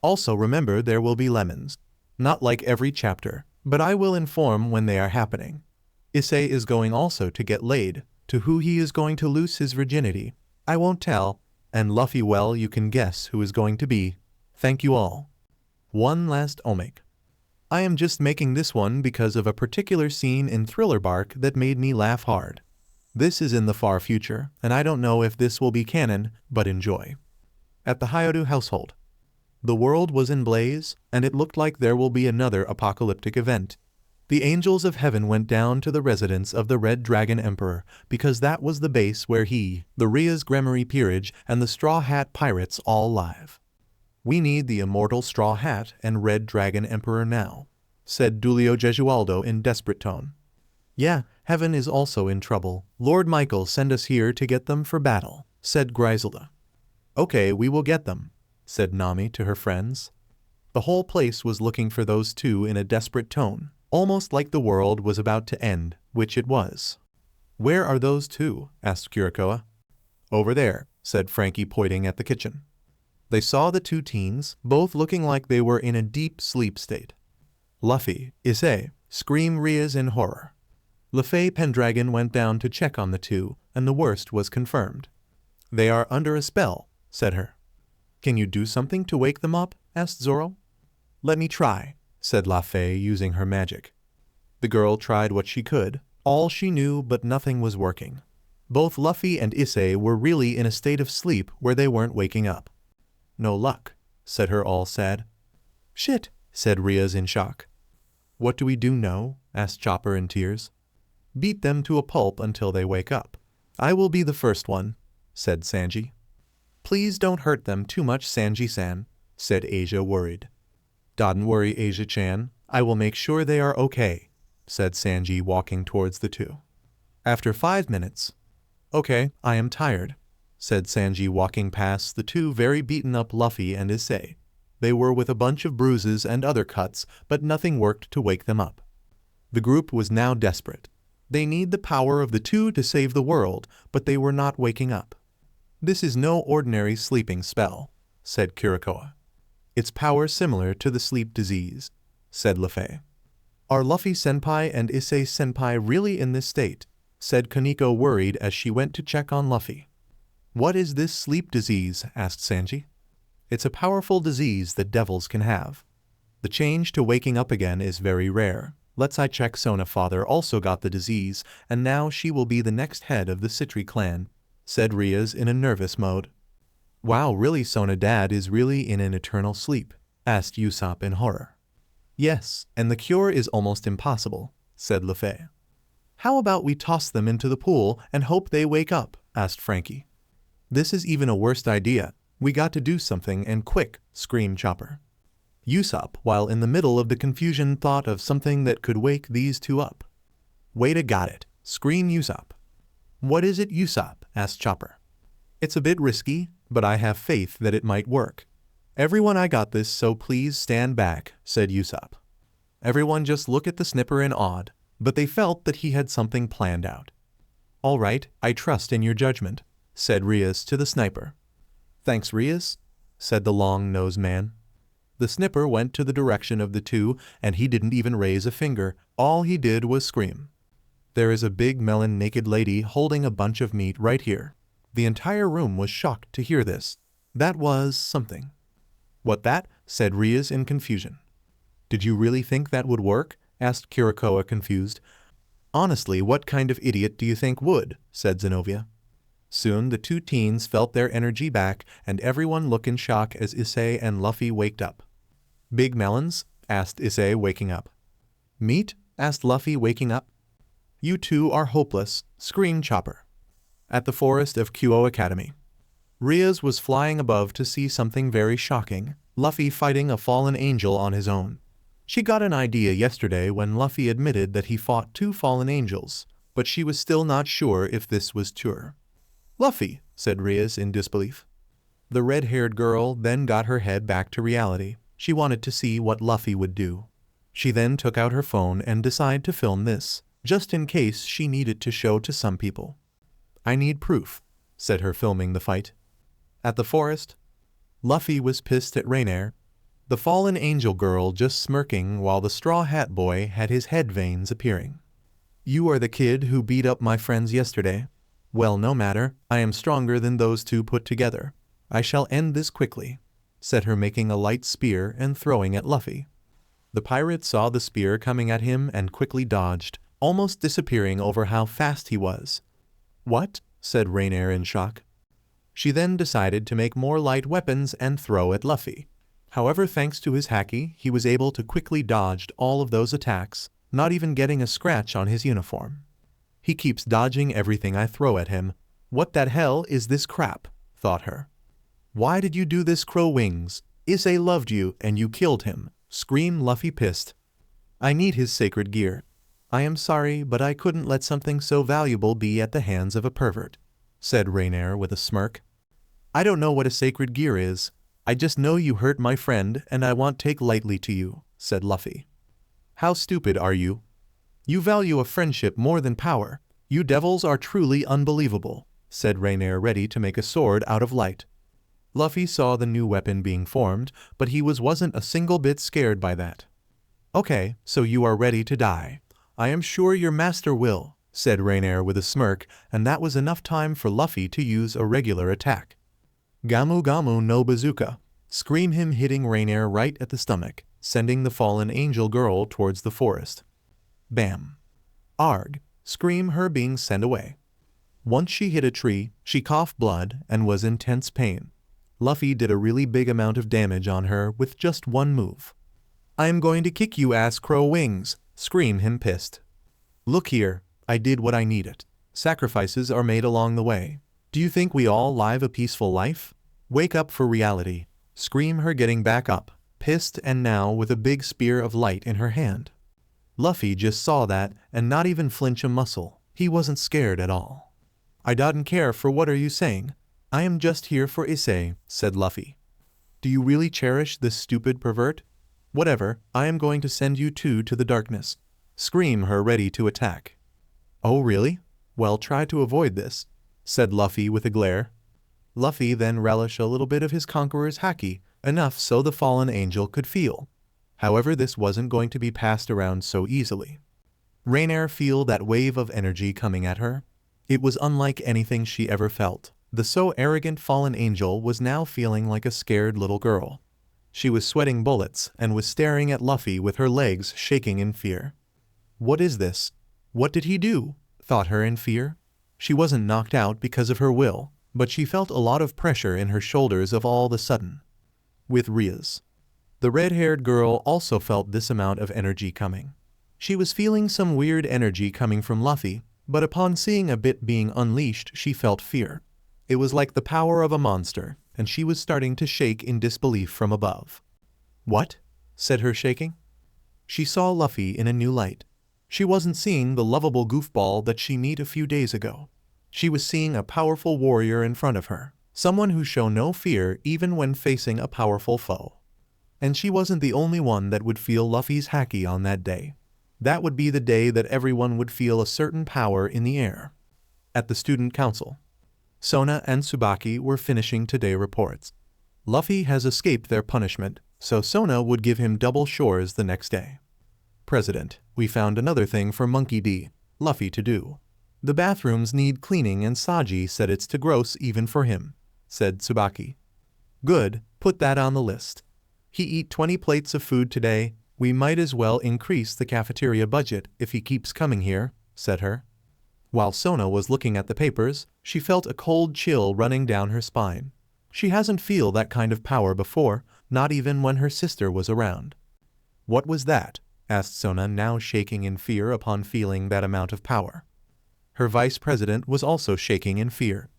Also remember, there will be lemons. Not like every chapter, but I will inform when they are happening. Issei is going also to get laid. To who he is going to lose his virginity, I won't tell. And Luffy, well, you can guess who is going to be. Thank you all. One last omic. I am just making this one because of a particular scene in Thriller Bark that made me laugh hard. This is in the far future, and I don't know if this will be canon, but enjoy. At the Hyodu household. The world was in blaze, and it looked like there will be another apocalyptic event. The angels of heaven went down to the residence of the Red Dragon Emperor, because that was the base where he, the Rias Gremory Peerage, and the Straw Hat Pirates all live. "We need the immortal Straw Hat and Red Dragon Emperor now," said Dulio Gesualdo in desperate tone. "Yeah, heaven is also in trouble. Lord Michael sent us here to get them for battle," said Griselda. "Okay, we will get them," said Nami to her friends. The whole place was looking for those two in a desperate tone, almost like the world was about to end, which it was. "Where are those two?" asked Kurikoa. "Over there," said Frankie, pointing at the kitchen. They saw the two teens, both looking like they were in a deep sleep state. "Luffy, Issei," screamed Rias in horror. Luffy Pendragon went down to check on the two, and the worst was confirmed. "They are under a spell," said her. "Can you do something to wake them up?" asked Zoro. "Let me try," said Luffy, using her magic. The girl tried what she could, all she knew, but nothing was working. Both Luffy and Issei were really in a state of sleep where they weren't waking up. "No luck," said her, all sad. "Shit," said Rias in shock. "What do we do now?" asked Chopper in tears. "Beat them to a pulp until they wake up. I will be the first one," said Sanji. "Please don't hurt them too much, Sanji-san," said Asia, worried. "Don't worry, Asia-chan, I will make sure they are okay," said Sanji, walking towards the two. After 5 minutes. Okay, I am tired, said Sanji walking past the two very beaten-up Luffy and Issei. They were with a bunch of bruises and other cuts, but nothing worked to wake them up. The group was now desperate. They need the power of the two to save the world, but they were not waking up. This is no ordinary sleeping spell, said Kurakoa. Its power similar to the sleep disease, said Luffy. Are Luffy-senpai and Issei-senpai really in this state? Said Kaneko worried as she went to check on Luffy. What is this sleep disease? Asked Sanji. It's a powerful disease that devils can have. The change to waking up again is very rare. Let's check Sona father also got the disease, and now she will be the next head of the Citri clan, said Rias in a nervous mode. Wow, really Sona dad is really in an eternal sleep? Asked Usopp in horror. Yes, and the cure is almost impossible, said Luffy. How about we toss them into the pool and hope they wake up? Asked Frankie. This is even a worse idea. We got to do something and quick, screamed Chopper. Usopp, while in the middle of the confusion, thought of something that could wake these two up. Wait, I got it, screamed Usopp. What is it, Usopp? Asked Chopper. It's a bit risky, but I have faith that it might work. Everyone, I got this, so please stand back, said Usopp. Everyone just looked at the snipper in awe, but they felt that he had something planned out. All right, I trust in your judgment, said Rias to the sniper. Thanks, Rias, said the long-nosed man. The snipper went to the direction of the two, and he didn't even raise a finger. All he did was scream. There is a big melon naked lady holding a bunch of meat right here. The entire room was shocked to hear this. That was something. What that? Said Rias in confusion. Did you really think that would work? Asked Kurakoa confused. Honestly, what kind of idiot do you think would? Said Zenobia. Soon the two teens felt their energy back, and everyone looked in shock as Issei and Luffy waked up. Big melons? Asked Issei, waking up. Meat? Asked Luffy, waking up. You two are hopeless, screamed Chopper. At the forest of Kyo Academy. Rias was flying above to see something very shocking, Luffy fighting a fallen angel on his own. She got an idea yesterday when Luffy admitted that he fought two fallen angels, but she was still not sure if this was true. Luffy, said Rias in disbelief. The red-haired girl then got her head back to reality. She wanted to see what Luffy would do. She then took out her phone and decided to film this, just in case she needed to show to some people. I need proof, said her filming the fight. At the forest, Luffy was pissed at Rainier, the fallen angel girl just smirking while the Straw Hat boy had his head veins appearing. You are the kid who beat up my friends yesterday. Well, no matter, I am stronger than those two put together. I shall end this quickly, said her, making a light spear and throwing at Luffy. The pirate saw the spear coming at him and quickly dodged, almost disappearing over how fast he was. What? Said Rainier in shock. She then decided to make more light weapons and throw at Luffy. However, thanks to his haki, he was able to quickly dodge all of those attacks, not even getting a scratch on his uniform. He keeps dodging everything I throw at him. What the hell is this crap? Thought her. Why did you do this, Crow Wings? Issei loved you and you killed him, screamed Luffy pissed. I need his sacred gear. I am sorry, but I couldn't let something so valuable be at the hands of a pervert, said Rainier with a smirk. I don't know what a sacred gear is. I just know you hurt my friend and I won't take lightly to you, said Luffy. How stupid are you? You value a friendship more than power. You devils are truly unbelievable, said Rainier, ready to make a sword out of light. Luffy saw the new weapon being formed, but he wasn't a single bit scared by that. Okay, so you are ready to die. I am sure your master will, said Rainier with a smirk, and that was enough time for Luffy to use a regular attack. Gamu Gamu no Bazooka, screamed him, hitting Rainier right at the stomach, sending the fallen angel girl towards the forest. Bam. Arg, screamed her, being sent away. Once she hit a tree, she coughed blood and was in intense pain. Luffy did a really big amount of damage on her with just one move. I am going to kick you ass, Crow Wings, screamed him pissed. Look here, I did what I needed. Sacrifices are made along the way. Do you think we all live a peaceful life? Wake up for reality, screamed her, getting back up, pissed and now with a big spear of light in her hand. Luffy just saw that and not even flinch a muscle. He wasn't scared at all. I don't care for what are you saying. I am just here for Issei, said Luffy. Do you really cherish this stupid pervert? Whatever, I am going to send you two to the darkness. Scream her ready to attack. Oh really? Well, try to avoid this, said Luffy with a glare. Luffy then relished a little bit of his conqueror's haki, enough so the fallen angel could feel. However, this wasn't going to be passed around so easily. Rainier feel that wave of energy coming at her. It was unlike anything she ever felt. The so arrogant fallen angel was now feeling like a scared little girl. She was sweating bullets and was staring at Luffy with her legs shaking in fear. What is this? What did he do? Thought her in fear. She wasn't knocked out because of her will, but she felt a lot of pressure in her shoulders of all the sudden. With Rias. The red-haired girl also felt this amount of energy coming. She was feeling some weird energy coming from Luffy, but upon seeing a bit being unleashed she felt fear. It was like the power of a monster, and she was starting to shake in disbelief from above. What? Said her shaking. She saw Luffy in a new light. She wasn't seeing the lovable goofball that she met a few days ago. She was seeing a powerful warrior in front of her, someone who showed no fear even when facing a powerful foe. And she wasn't the only one that would feel Luffy's haki on that day. That would be the day that everyone would feel a certain power in the air. At the student council, Sona and Tsubaki were finishing today reports. Luffy has escaped their punishment, so Sona would give him double chores the next day. President, we found another thing for Monkey D. Luffy to do. The bathrooms need cleaning and Sanji said it's too gross even for him, said Tsubaki. Good, put that on the list. He eat 20 plates of food today, we might as well increase the cafeteria budget if he keeps coming here, said her. While Sona was looking at the papers, she felt a cold chill running down her spine. She hasn't felt that kind of power before, not even when her sister was around. What was that? Asked Sona, now shaking in fear upon feeling that amount of power. Her vice president was also shaking in fear.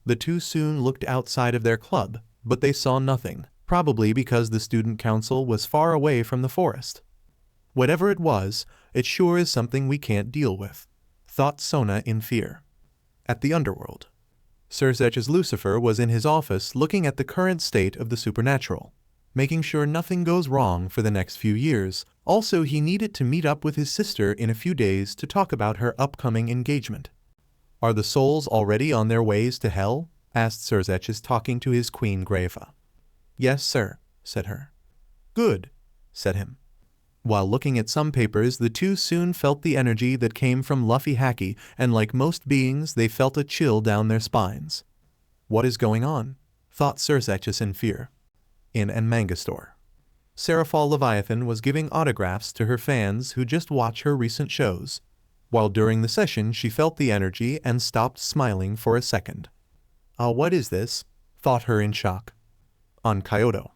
The two soon looked outside of their club, but they saw nothing, probably because the student council was far away from the forest. Whatever it was, it sure is something we can't deal with, thought Sona in fear. At the underworld, Cersei's Lucifer was in his office looking at the current state of the supernatural, making sure nothing goes wrong for the next few years. Also, he needed to meet up with his sister in a few days to talk about her upcoming engagement. Are the souls already on their ways to hell? Asked Cersei, talking to his queen Graifa. Yes, sir, said her. Good, said him. While looking at some papers, the two soon felt the energy that came from Luffy haki, and like most beings, they felt a chill down their spines. What is going on? Thought Cersei in fear. In an manga store, Seraphal Leviathan was giving autographs to her fans who just watch her recent shows. While during the session, she felt the energy and stopped smiling for a second. What is this? Thought her in shock. On Kyoto,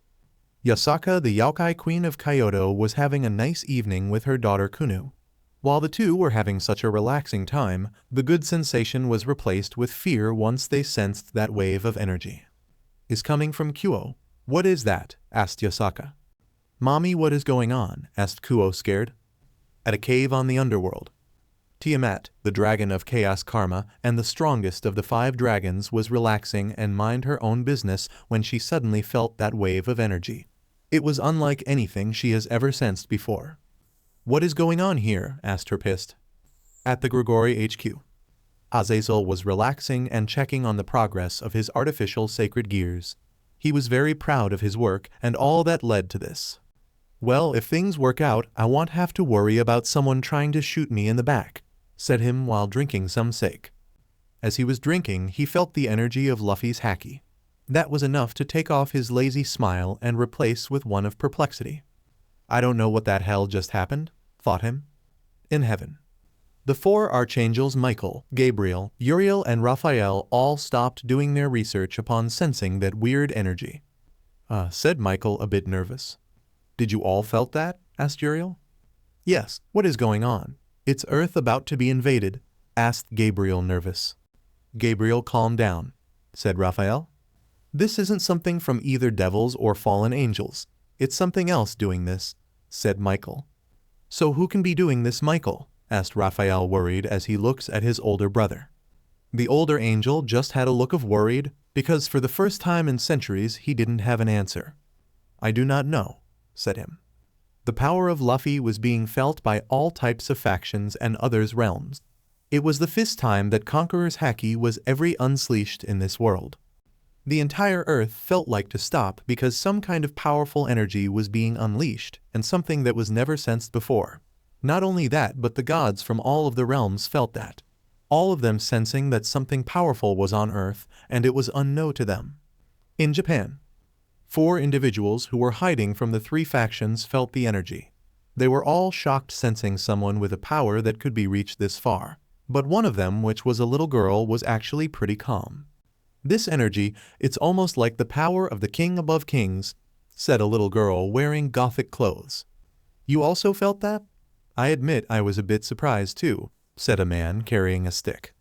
Yasaka, the yokai queen of Kyoto, was having a nice evening with her daughter Kunu. While the two were having such a relaxing time, the good sensation was replaced with fear once they sensed that wave of energy. Is coming from Kuo. What is that? Asked Yasaka. Mommy, what is going on? Asked Kuo scared. At a cave on the underworld, Tiamat, the dragon of chaos karma and the strongest of the 5 dragons, was relaxing and mind her own business when she suddenly felt that wave of energy. It was unlike anything she has ever sensed before. What is going on here? Asked her pissed. At the Grigori HQ, Azazel was relaxing and checking on the progress of his artificial sacred gears. He was very proud of his work and all that led to this. Well, if things work out, I won't have to worry about someone trying to shoot me in the back, said him while drinking some sake. As he was drinking, he felt the energy of Luffy's haki. That was enough to take off his lazy smile and replace with one of perplexity. I don't know what that hell just happened, thought him. In heaven, the 4 archangels Michael, Gabriel, Uriel and Raphael all stopped doing their research upon sensing that weird energy. Said Michael, a bit nervous. Did you all felt that? Asked Uriel. Yes, what is going on? It's Earth about to be invaded, asked Gabriel, nervous. Gabriel, calm down, said Raphael. This isn't something from either devils or fallen angels. It's something else doing this, said Michael. So who can be doing this, Michael? Asked Raphael, worried as he looks at his older brother. The older angel just had a look of worried, because for the first time in centuries he didn't have an answer. "I do not know," said him. The power of Luffy was being felt by all types of factions and others' realms. It was the first time that Conqueror's haki was ever unleashed in this world. The entire earth felt like to stop because some kind of powerful energy was being unleashed, and something that was never sensed before. Not only that, but the gods from all of the realms felt that. All of them sensing that something powerful was on earth, and it was unknown to them. In Japan, 4 individuals who were hiding from the 3 factions felt the energy. They were all shocked sensing someone with a power that could be reached this far. But one of them, which was a little girl, was actually pretty calm. "This energy, it's almost like the power of the king above kings," said a little girl wearing gothic clothes. "You also felt that?" "I admit I was a bit surprised too," said a man carrying a stick.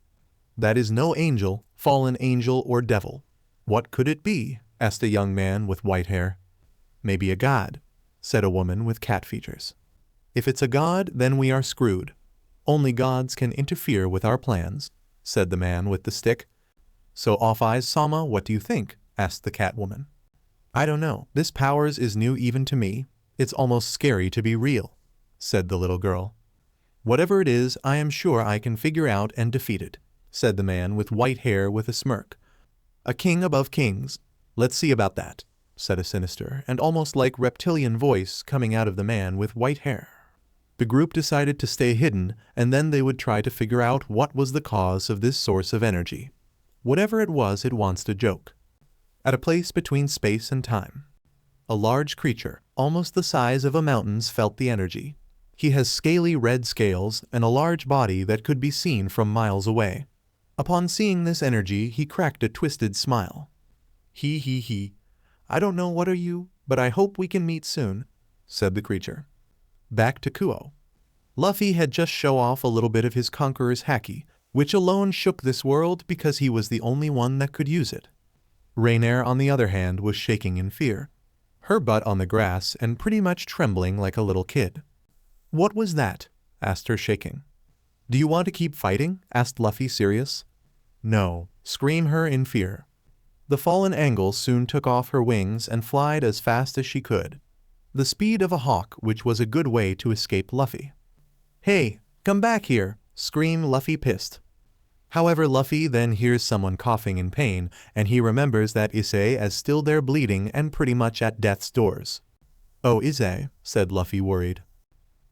"That is no angel, fallen angel or devil." "What could it be?" asked a young man with white hair. "Maybe a god," said a woman with cat features. "If it's a god, then we are screwed. Only gods can interfere with our plans," said the man with the stick. "So Off-Eyes-sama, what do you think?" asked the cat woman. "I don't know. This powers is new even to me. It's almost scary to be real," said the little girl. "Whatever it is, I am sure I can figure out and defeat it," said the man with white hair with a smirk. "A king above kings. Let's see about that," said a sinister and almost like reptilian voice coming out of the man with white hair. The group decided to stay hidden, and then they would try to figure out what was the cause of this source of energy. Whatever it wants to joke. At a place between space and time, a large creature, almost the size of a mountain, felt the energy. He has scaly red scales and a large body that could be seen from miles away. Upon seeing this energy, he cracked a twisted smile. He. "I don't know what are you, but I hope we can meet soon," said the creature. Back to Kuo. Luffy had just shown off a little bit of his Conqueror's haki, which alone shook this world because he was the only one that could use it. Rainier, on the other hand, was shaking in fear, her butt on the grass and pretty much trembling like a little kid. "What was that?" asked her, shaking. "Do you want to keep fighting?" asked Luffy, serious. "No," screamed her in fear. The fallen Angle soon took off her wings and flied as fast as she could. The speed of a hawk, which was a good way to escape Luffy. "Hey, come back here!" screamed Luffy, pissed. However, Luffy then hears someone coughing in pain, and he remembers that Issei is still there bleeding and pretty much at death's doors. "Oh, Issei," said Luffy, worried.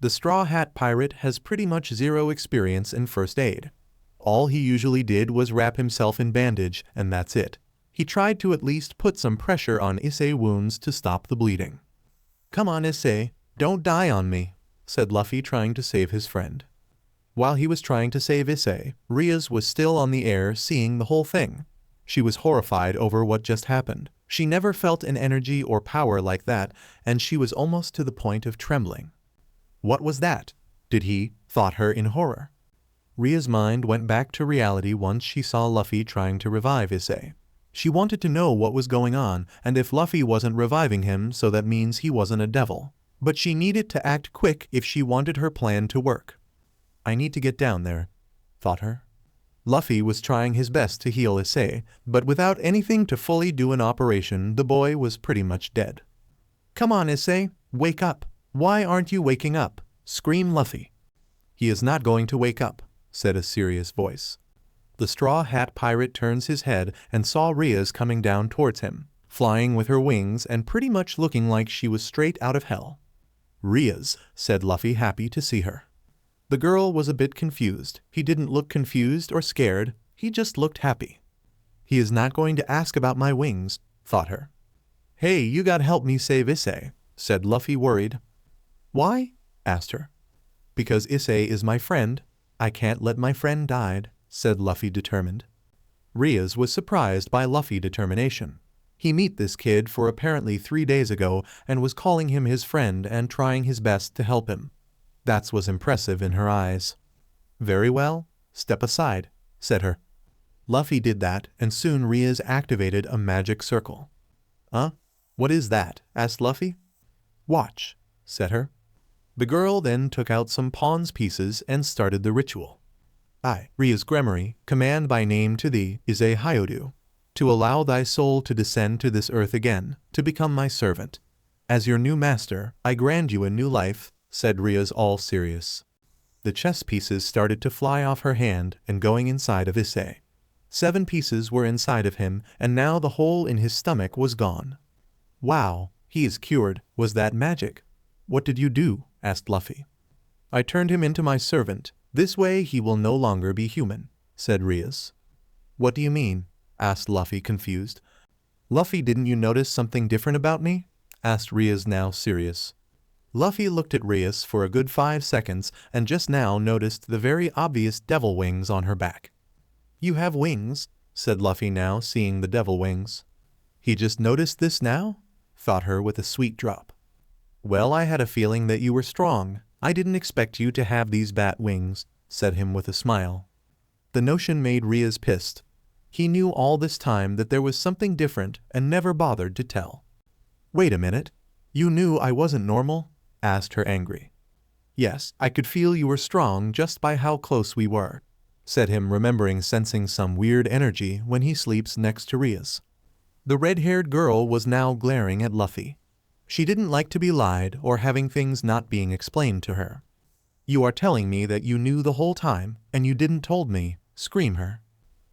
The Straw Hat Pirate has pretty much zero experience in first aid. All he usually did was wrap himself in bandage, and that's it. He tried to at least put some pressure on Issei's wounds to stop the bleeding. "Come on, Issei, don't die on me," said Luffy, trying to save his friend. While he was trying to save Issei, Rias was still on the air seeing the whole thing. She was horrified over what just happened. She never felt an energy or power like that, and she was almost to the point of trembling. What was that? Did he? Thought her in horror. Ria's mind went back to reality once she saw Luffy trying to revive Issei. She wanted to know what was going on, and if Luffy wasn't reviving him, so that means he wasn't a devil. But she needed to act quick if she wanted her plan to work. "I need to get down there," thought her. Luffy was trying his best to heal Issei, but without anything to fully do an operation, the boy was pretty much dead. "Come on, Issei, wake up. Why aren't you waking up?" screamed Luffy. "He is not going to wake up," said a serious voice. The Straw Hat Pirate turns his head and saw Rias coming down towards him, flying with her wings and pretty much looking like she was straight out of hell. "Rias," said Luffy, happy to see her. The girl was a bit confused. He didn't look confused or scared, he just looked happy. "He is not going to ask about my wings," thought her. "Hey, you gotta help me save Issei," said Luffy, worried. "Why?" asked her. "Because Issei is my friend. I can't let my friend die," said Luffy, determined. Rias was surprised by Luffy's determination. He met this kid for apparently 3 days ago and was calling him his friend and trying his best to help him. That was impressive in her eyes. "Very well, step aside," said her. Luffy did that, and soon Rias activated a magic circle. What is that?" asked Luffy. "Watch," said her. The girl then took out some pawn's pieces and started the ritual. I, Rias Gremory, command by name to thee, Issei Hyodu, to allow thy soul to descend to this earth again, to become my servant. As your new master, I grant you a new life, said Rias all serious. The chess pieces started to fly off her hand and going inside of Issei. 7 pieces were inside of him, and now the hole in his stomach was gone. Wow, he is cured. Was that magic? What did you do? Asked Luffy. I turned him into my servant. This way he will no longer be human, said Rias. What do you mean? Asked Luffy confused. Luffy, didn't you notice something different about me? Asked Rias now serious. Luffy looked at Rias for a good 5 seconds and just now noticed the very obvious devil wings on her back. You have wings, said Luffy now seeing the devil wings. He just noticed this now? Thought her with a sweet drop. Well, I had a feeling that you were strong. I didn't expect you to have these bat wings, said him with a smile. The notion made Rias pissed. He knew all this time that there was something different and never bothered to tell. Wait a minute. You knew I wasn't normal? Asked her angry. Yes, I could feel you were strong just by how close we were, said him remembering sensing some weird energy when he sleeps next to Rias. The red-haired girl was now glaring at Luffy. She didn't like to be lied or having things not being explained to her. You are telling me that you knew the whole time and you didn't told me, scream her.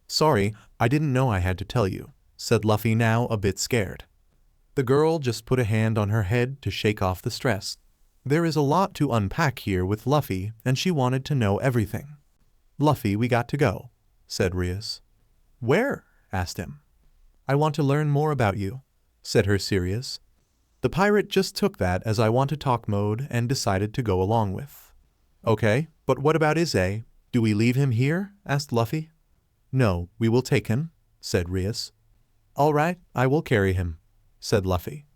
Sorry, I didn't know I had to tell you, said Luffy now a bit scared. The girl just put a hand on her head to shake off the stress. There is a lot to unpack here with Luffy and she wanted to know everything. Luffy, we got to go, said Rias. Where? Asked him. I want to learn more about you, said her serious. The pirate just took that as I want to talk mode and decided to go along with. Okay, but what about Issei? Do we leave him here? Asked Luffy. No, we will take him, said Rias. All right, I will carry him, said Luffy.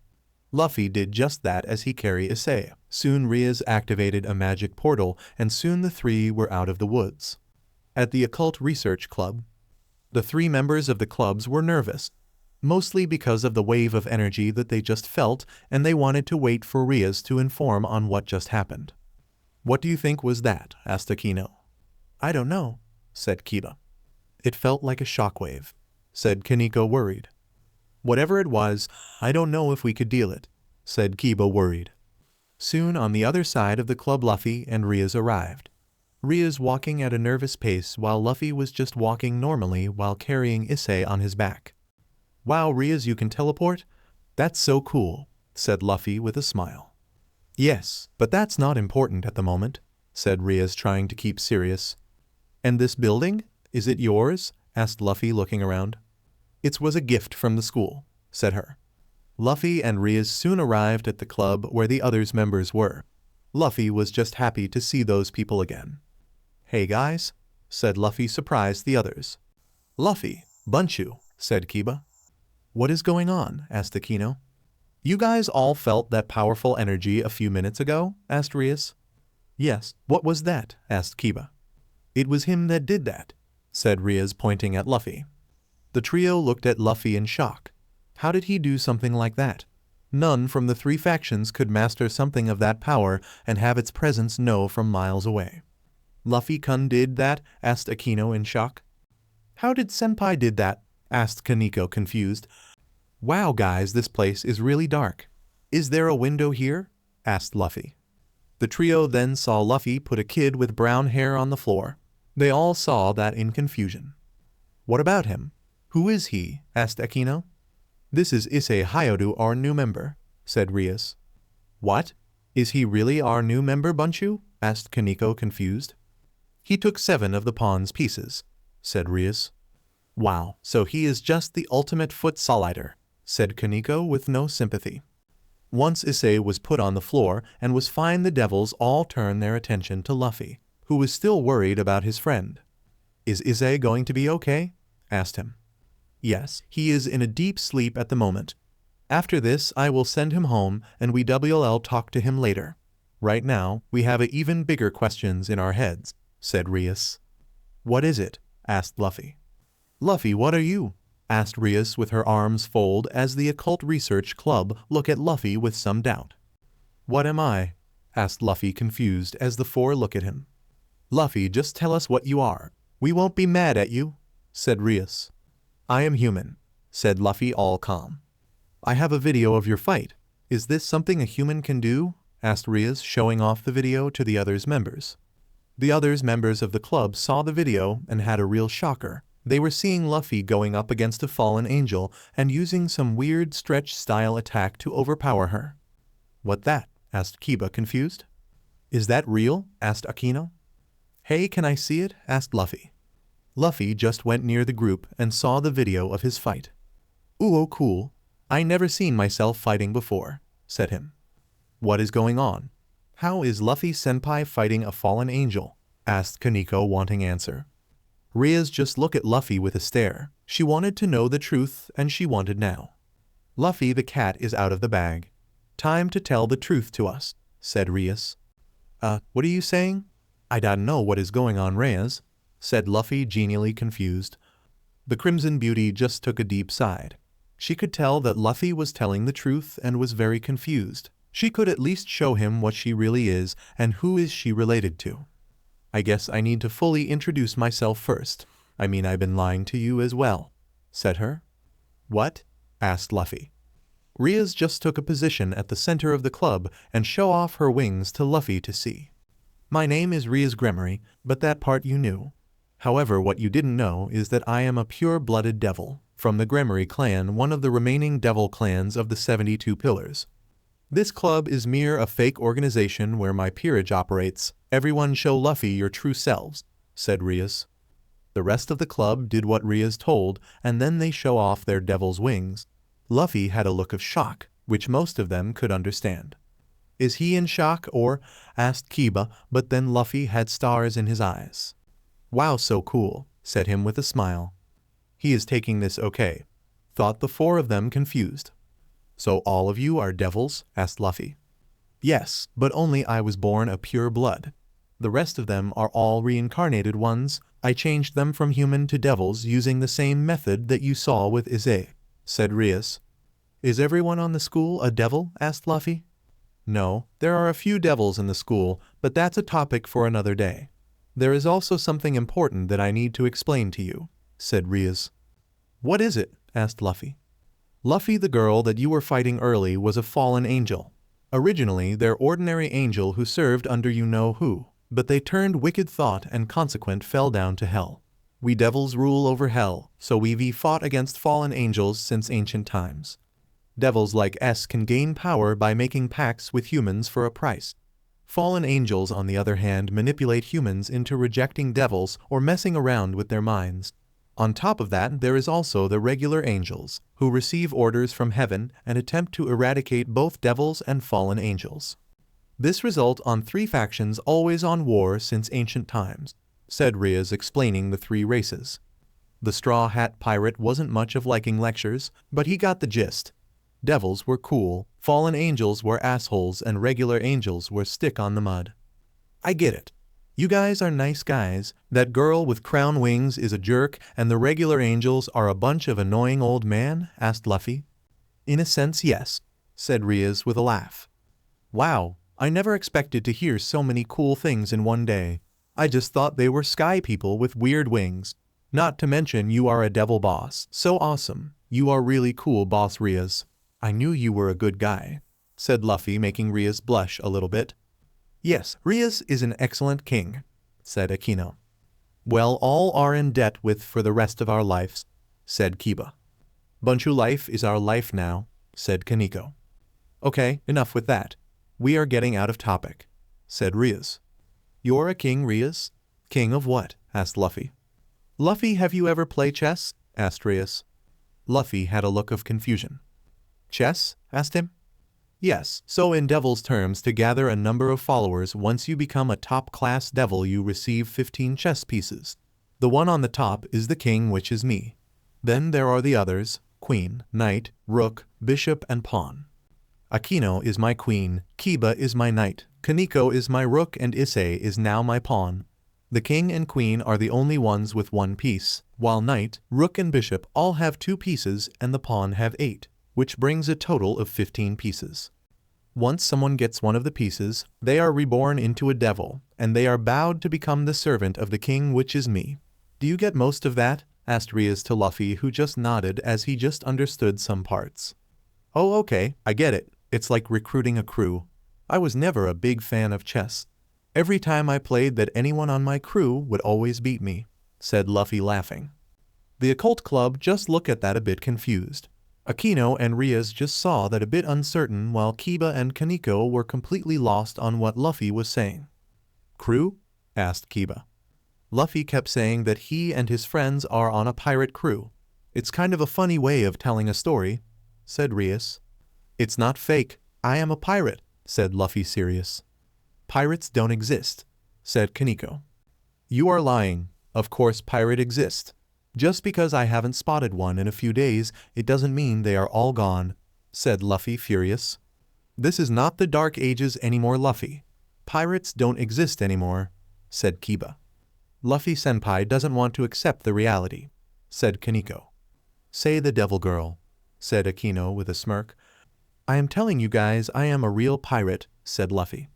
Luffy did just that as he carried Issei. Soon Rias activated a magic portal and soon the 3 were out of the woods. At the Occult Research Club, the 3 members of the clubs were nervous, mostly because of the wave of energy that they just felt and they wanted to wait for Rias to inform on what just happened. What do you think was that? Asked Akino. I don't know, said Kiba. It felt like a shockwave, said Kaneko worried. Whatever it was, I don't know if we could deal it, said Kiba worried. Soon on the other side of the club Luffy and Rias arrived. Rias walking at a nervous pace while Luffy was just walking normally while carrying Issei on his back. Wow, Rias, you can teleport? That's so cool, said Luffy with a smile. Yes, but that's not important at the moment, said Rias trying to keep serious. And this building? Is it yours? Asked Luffy looking around. It was a gift from the school, said her. Luffy and Rias soon arrived at the club where the others members were. Luffy was just happy to see those people again. Hey guys, said Luffy surprised the others. Luffy, Bunchu, said Kiba. What is going on? Asked Akino. You guys all felt that powerful energy a few minutes ago? Asked Rias. Yes, what was that? Asked Kiba. It was him that did that, said Rias pointing at Luffy. The trio looked at Luffy in shock. How did he do something like that? None from the 3 factions could master something of that power and have its presence know from miles away. Luffy-kun did that? Asked Akino in shock. How did Senpai did that? Asked Kaneko confused. Wow guys, this place is really dark. Is there a window here? Asked Luffy. The trio then saw Luffy put a kid with brown hair on the floor. They all saw that in confusion. What about him? Who is he? Asked Akino. This is Issei Hyodu, our new member, said Rias. What? Is he really our new member, Bunchu? Asked Kaneko confused. He took 7 of the pawn's pieces, said Rias. Wow, so he is just the ultimate foot solider, said Kaneko with no sympathy. Once Issei was put on the floor and was fine, the devils all turned their attention to Luffy, who was still worried about his friend. Is Issei going to be okay? Asked him. Yes, he is in a deep sleep at the moment. After this, I will send him home and we will talk to him later. Right now, we have even bigger questions in our heads, said Rias. What is it? Asked Luffy. Luffy, what are you? Asked Rias with her arms folded as the Occult Research Club looked at Luffy with some doubt. What am I? Asked Luffy confused as the 4 looked at him. Luffy, just tell us what you are, We won't be mad at you, said Rias. I am human, said Luffy all calm. I have a video of your fight. Is this something a human can do? Asked Rias, showing off the video to the others' members. The others members of the club saw the video and had a real shocker. They were seeing Luffy going up against a fallen angel and using some weird stretch-style attack to overpower her. What that? Asked Kiba, confused. Is that real? Asked Akino. Hey, can I see it? Asked Luffy. Luffy just went near the group and saw the video of his fight. Ooh, oh cool. I never seen myself fighting before, said him. What is going on? How is Luffy-senpai fighting a fallen angel? Asked Kaneko, wanting answer. Rias just looked at Luffy with a stare. She wanted to know the truth, and she wanted now. Luffy the cat is out of the bag. Time to tell the truth to us, said Rias. What are you saying? I don't know what is going on, Rias, said Luffy, genially confused. The Crimson Beauty just took a deep sigh. She could tell that Luffy was telling the truth and was very confused. She could at least show him what she really is and who is she related to. I guess I need to fully introduce myself first. I mean, I've been lying to you as well, said her. What? Asked Luffy. Rias just took a position at the center of the club and show off her wings to Luffy to see. My name is Rias Gremory, but that part you knew. However, what you didn't know is that I am a pure-blooded devil, from the Gremory clan, one of the remaining devil clans of the 72 Pillars. This club is mere a fake organization where my peerage operates. Everyone show Luffy your true selves, said Rias. The rest of the club did what Rias told, and then they show off their devil's wings. Luffy had a look of shock, which most of them could understand. Is he in shock or? Asked Kiba, but then Luffy had stars in his eyes. Wow, so cool, said him with a smile. He is taking this okay, thought the four of them confused. So all of you are devils? Asked Luffy. Yes, but only I was born a pure blood. The rest of them are all reincarnated ones. I changed them from human to devils using the same method that you saw with Issei, said Rias. Is everyone on the school a devil? Asked Luffy. No, there are a few devils in the school, but that's a topic for another day. There is also something important that I need to explain to you, said Rias. What is it? Asked Luffy. Luffy, the girl that you were fighting early, was a fallen angel. Originally, their ordinary angel who served under you-know-who, but they turned wicked thought and consequent fell down to hell. We devils rule over hell, so we've fought against fallen angels since ancient times. Devils like us can gain power by making pacts with humans for a price. Fallen angels, on the other hand, manipulate humans into rejecting devils or messing around with their minds. On top of that, there is also the regular angels, who receive orders from heaven and attempt to eradicate both devils and fallen angels. This results on 3 factions always on war since ancient times, said Rias, explaining the 3 races. The Straw Hat Pirate wasn't much of liking lectures, but he got the gist. Devils were cool, fallen angels were assholes, and regular angels were stick on the mud. I get it. You guys are nice guys, that girl with crown wings is a jerk, and the regular angels are a bunch of annoying old men? Asked Luffy. In a sense, yes, said Rias with a laugh. Wow, I never expected to hear so many cool things in one day. I just thought they were sky people with weird wings. Not to mention you are a devil boss. So awesome. You are really cool, Boss Rias. I knew you were a good guy, said Luffy, making Rias blush a little bit. Yes, Rias is an excellent king, said Akino. Well, all are in debt with for the rest of our lives, said Kiba. Bunchu life is our life now, said Kaneko. Okay, enough with that. We are getting out of topic, said Rias. You're a king, Rias? King of what? Asked Luffy. Luffy, have you ever played chess? Asked Rias. Luffy had a look of confusion. Chess? Asked him. Yes, so in devil's terms, to gather a number of followers, once you become a top-class devil you receive 15 chess pieces. The one on the top is the king, which is me. Then there are the others, queen, knight, rook, bishop, and pawn. Akino is my queen, Kiba is my knight, Kaneko is my rook, and Issei is now my pawn. The king and queen are the only ones with 1 piece, while knight, rook, and bishop all have 2 pieces and the pawn have 8. Which brings a total of 15 pieces. Once someone gets one of the pieces, they are reborn into a devil, and they are bowed to become the servant of the king, which is me. Do you get most of that? Asked Rias to Luffy, who just nodded as he just understood some parts. Oh okay, I get it. It's like recruiting a crew. I was never a big fan of chess. Every time I played that anyone on my crew would always beat me, said Luffy laughing. The occult club just looked at that a bit confused. Akino and Rias just saw that a bit uncertain, while Kiba and Kaneko were completely lost on what Luffy was saying. Crew? Asked Kiba. Luffy kept saying that he and his friends are on a pirate crew. It's kind of a funny way of telling a story, said Rias. It's not fake. I am a pirate, said Luffy serious. Pirates don't exist, said Kaneko. You are lying. Of course pirates exist. Just because I haven't spotted one in a few days, it doesn't mean they are all gone, said Luffy furious. This is not the Dark Ages anymore, Luffy. Pirates don't exist anymore, said Kiba. Luffy-senpai doesn't want to accept the reality, said Kaneko. Say the devil girl, said Akino with a smirk. I am telling you guys I am a real pirate, said Luffy.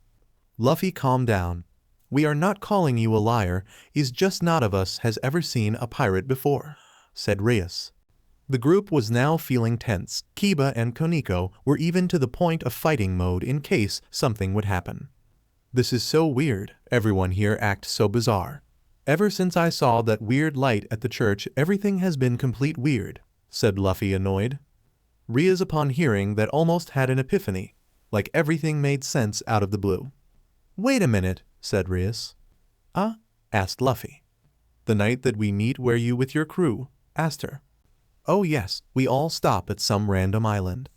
Luffy, calm down. We are not calling you a liar, it's just none of us has ever seen a pirate before, said Rias. The group was now feeling tense. Kiba and Kaneko were even to the point of fighting mode in case something would happen. This is so weird, everyone here acts so bizarre. Ever since I saw that weird light at the church, everything has been complete weird, said Luffy annoyed. Rias upon hearing that almost had an epiphany, like everything made sense out of the blue. Wait a minute, said Rias. Asked Luffy. The night that we meet were you with your crew? Asked her. Oh yes, we all stop at some random island.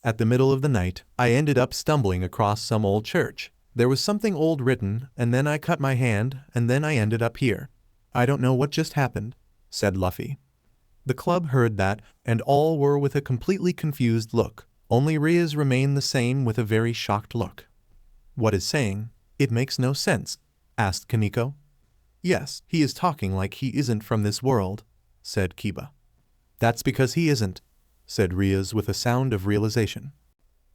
At the middle of the night, I ended up stumbling across some old church. There was something old written, and then I cut my hand, and then I ended up here. I don't know what just happened, said Luffy. The club heard that, and all were with a completely confused look. Only Rias remained the same with a very shocked look. What is saying? It makes no sense, asked Kaneko. Yes, he is talking like he isn't from this world, said Kiba. That's because he isn't, said Rias with a sound of realization.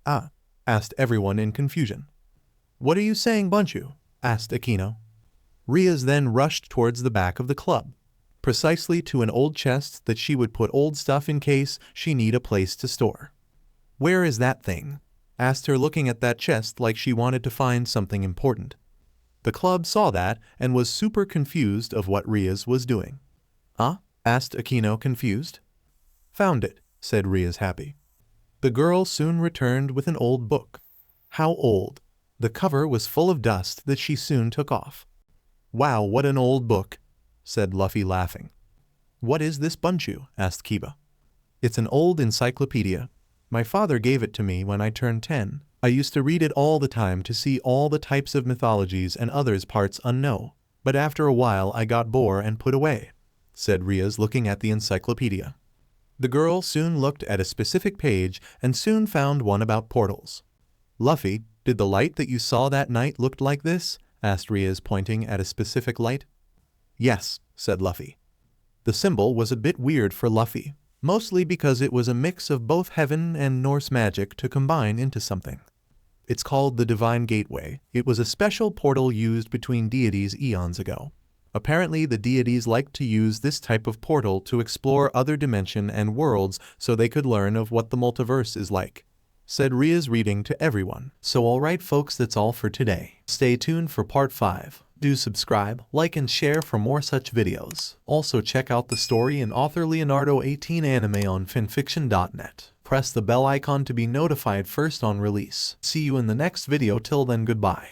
Asked everyone in confusion. What are you saying, Bunchu? Asked Akino. Rias then rushed towards the back of the club, precisely to an old chest that she would put old stuff in case she need a place to store. Where is that thing? Asked her, looking at that chest like she wanted to find something important. The club saw that and was super confused of what Rias was doing. Asked Akino confused. Found it, said Rias happy. The girl soon returned with an old book. How old? The cover was full of dust that she soon took off. Wow, what an old book, said Luffy laughing. What is this, Bunchu? Asked Kiba. It's an old encyclopedia. My father gave it to me when I turned 10. I used to read it all the time to see all the types of mythologies and others parts unknown. But after a while I got bored and put away, said Rias, looking at the encyclopedia. The girl soon looked at a specific page and soon found one about portals. Luffy, did the light that you saw that night look like this? Asked Rias, pointing at a specific light. Yes, said Luffy. The symbol was a bit weird for Luffy, mostly because it was a mix of both heaven and Norse magic to combine into something. It's called the Divine Gateway. It was a special portal used between deities eons ago. Apparently the deities liked to use this type of portal to explore other dimensions and worlds so they could learn of what the multiverse is like, said Rias, reading to everyone. So alright folks, that's all for today. Stay tuned for part 5. Do subscribe, like and share for more such videos. Also check out the story and author Leonardo 18 anime on FANFICTIONnet. Press the bell icon to be notified first on release. See you in the next video. Till then, goodbye.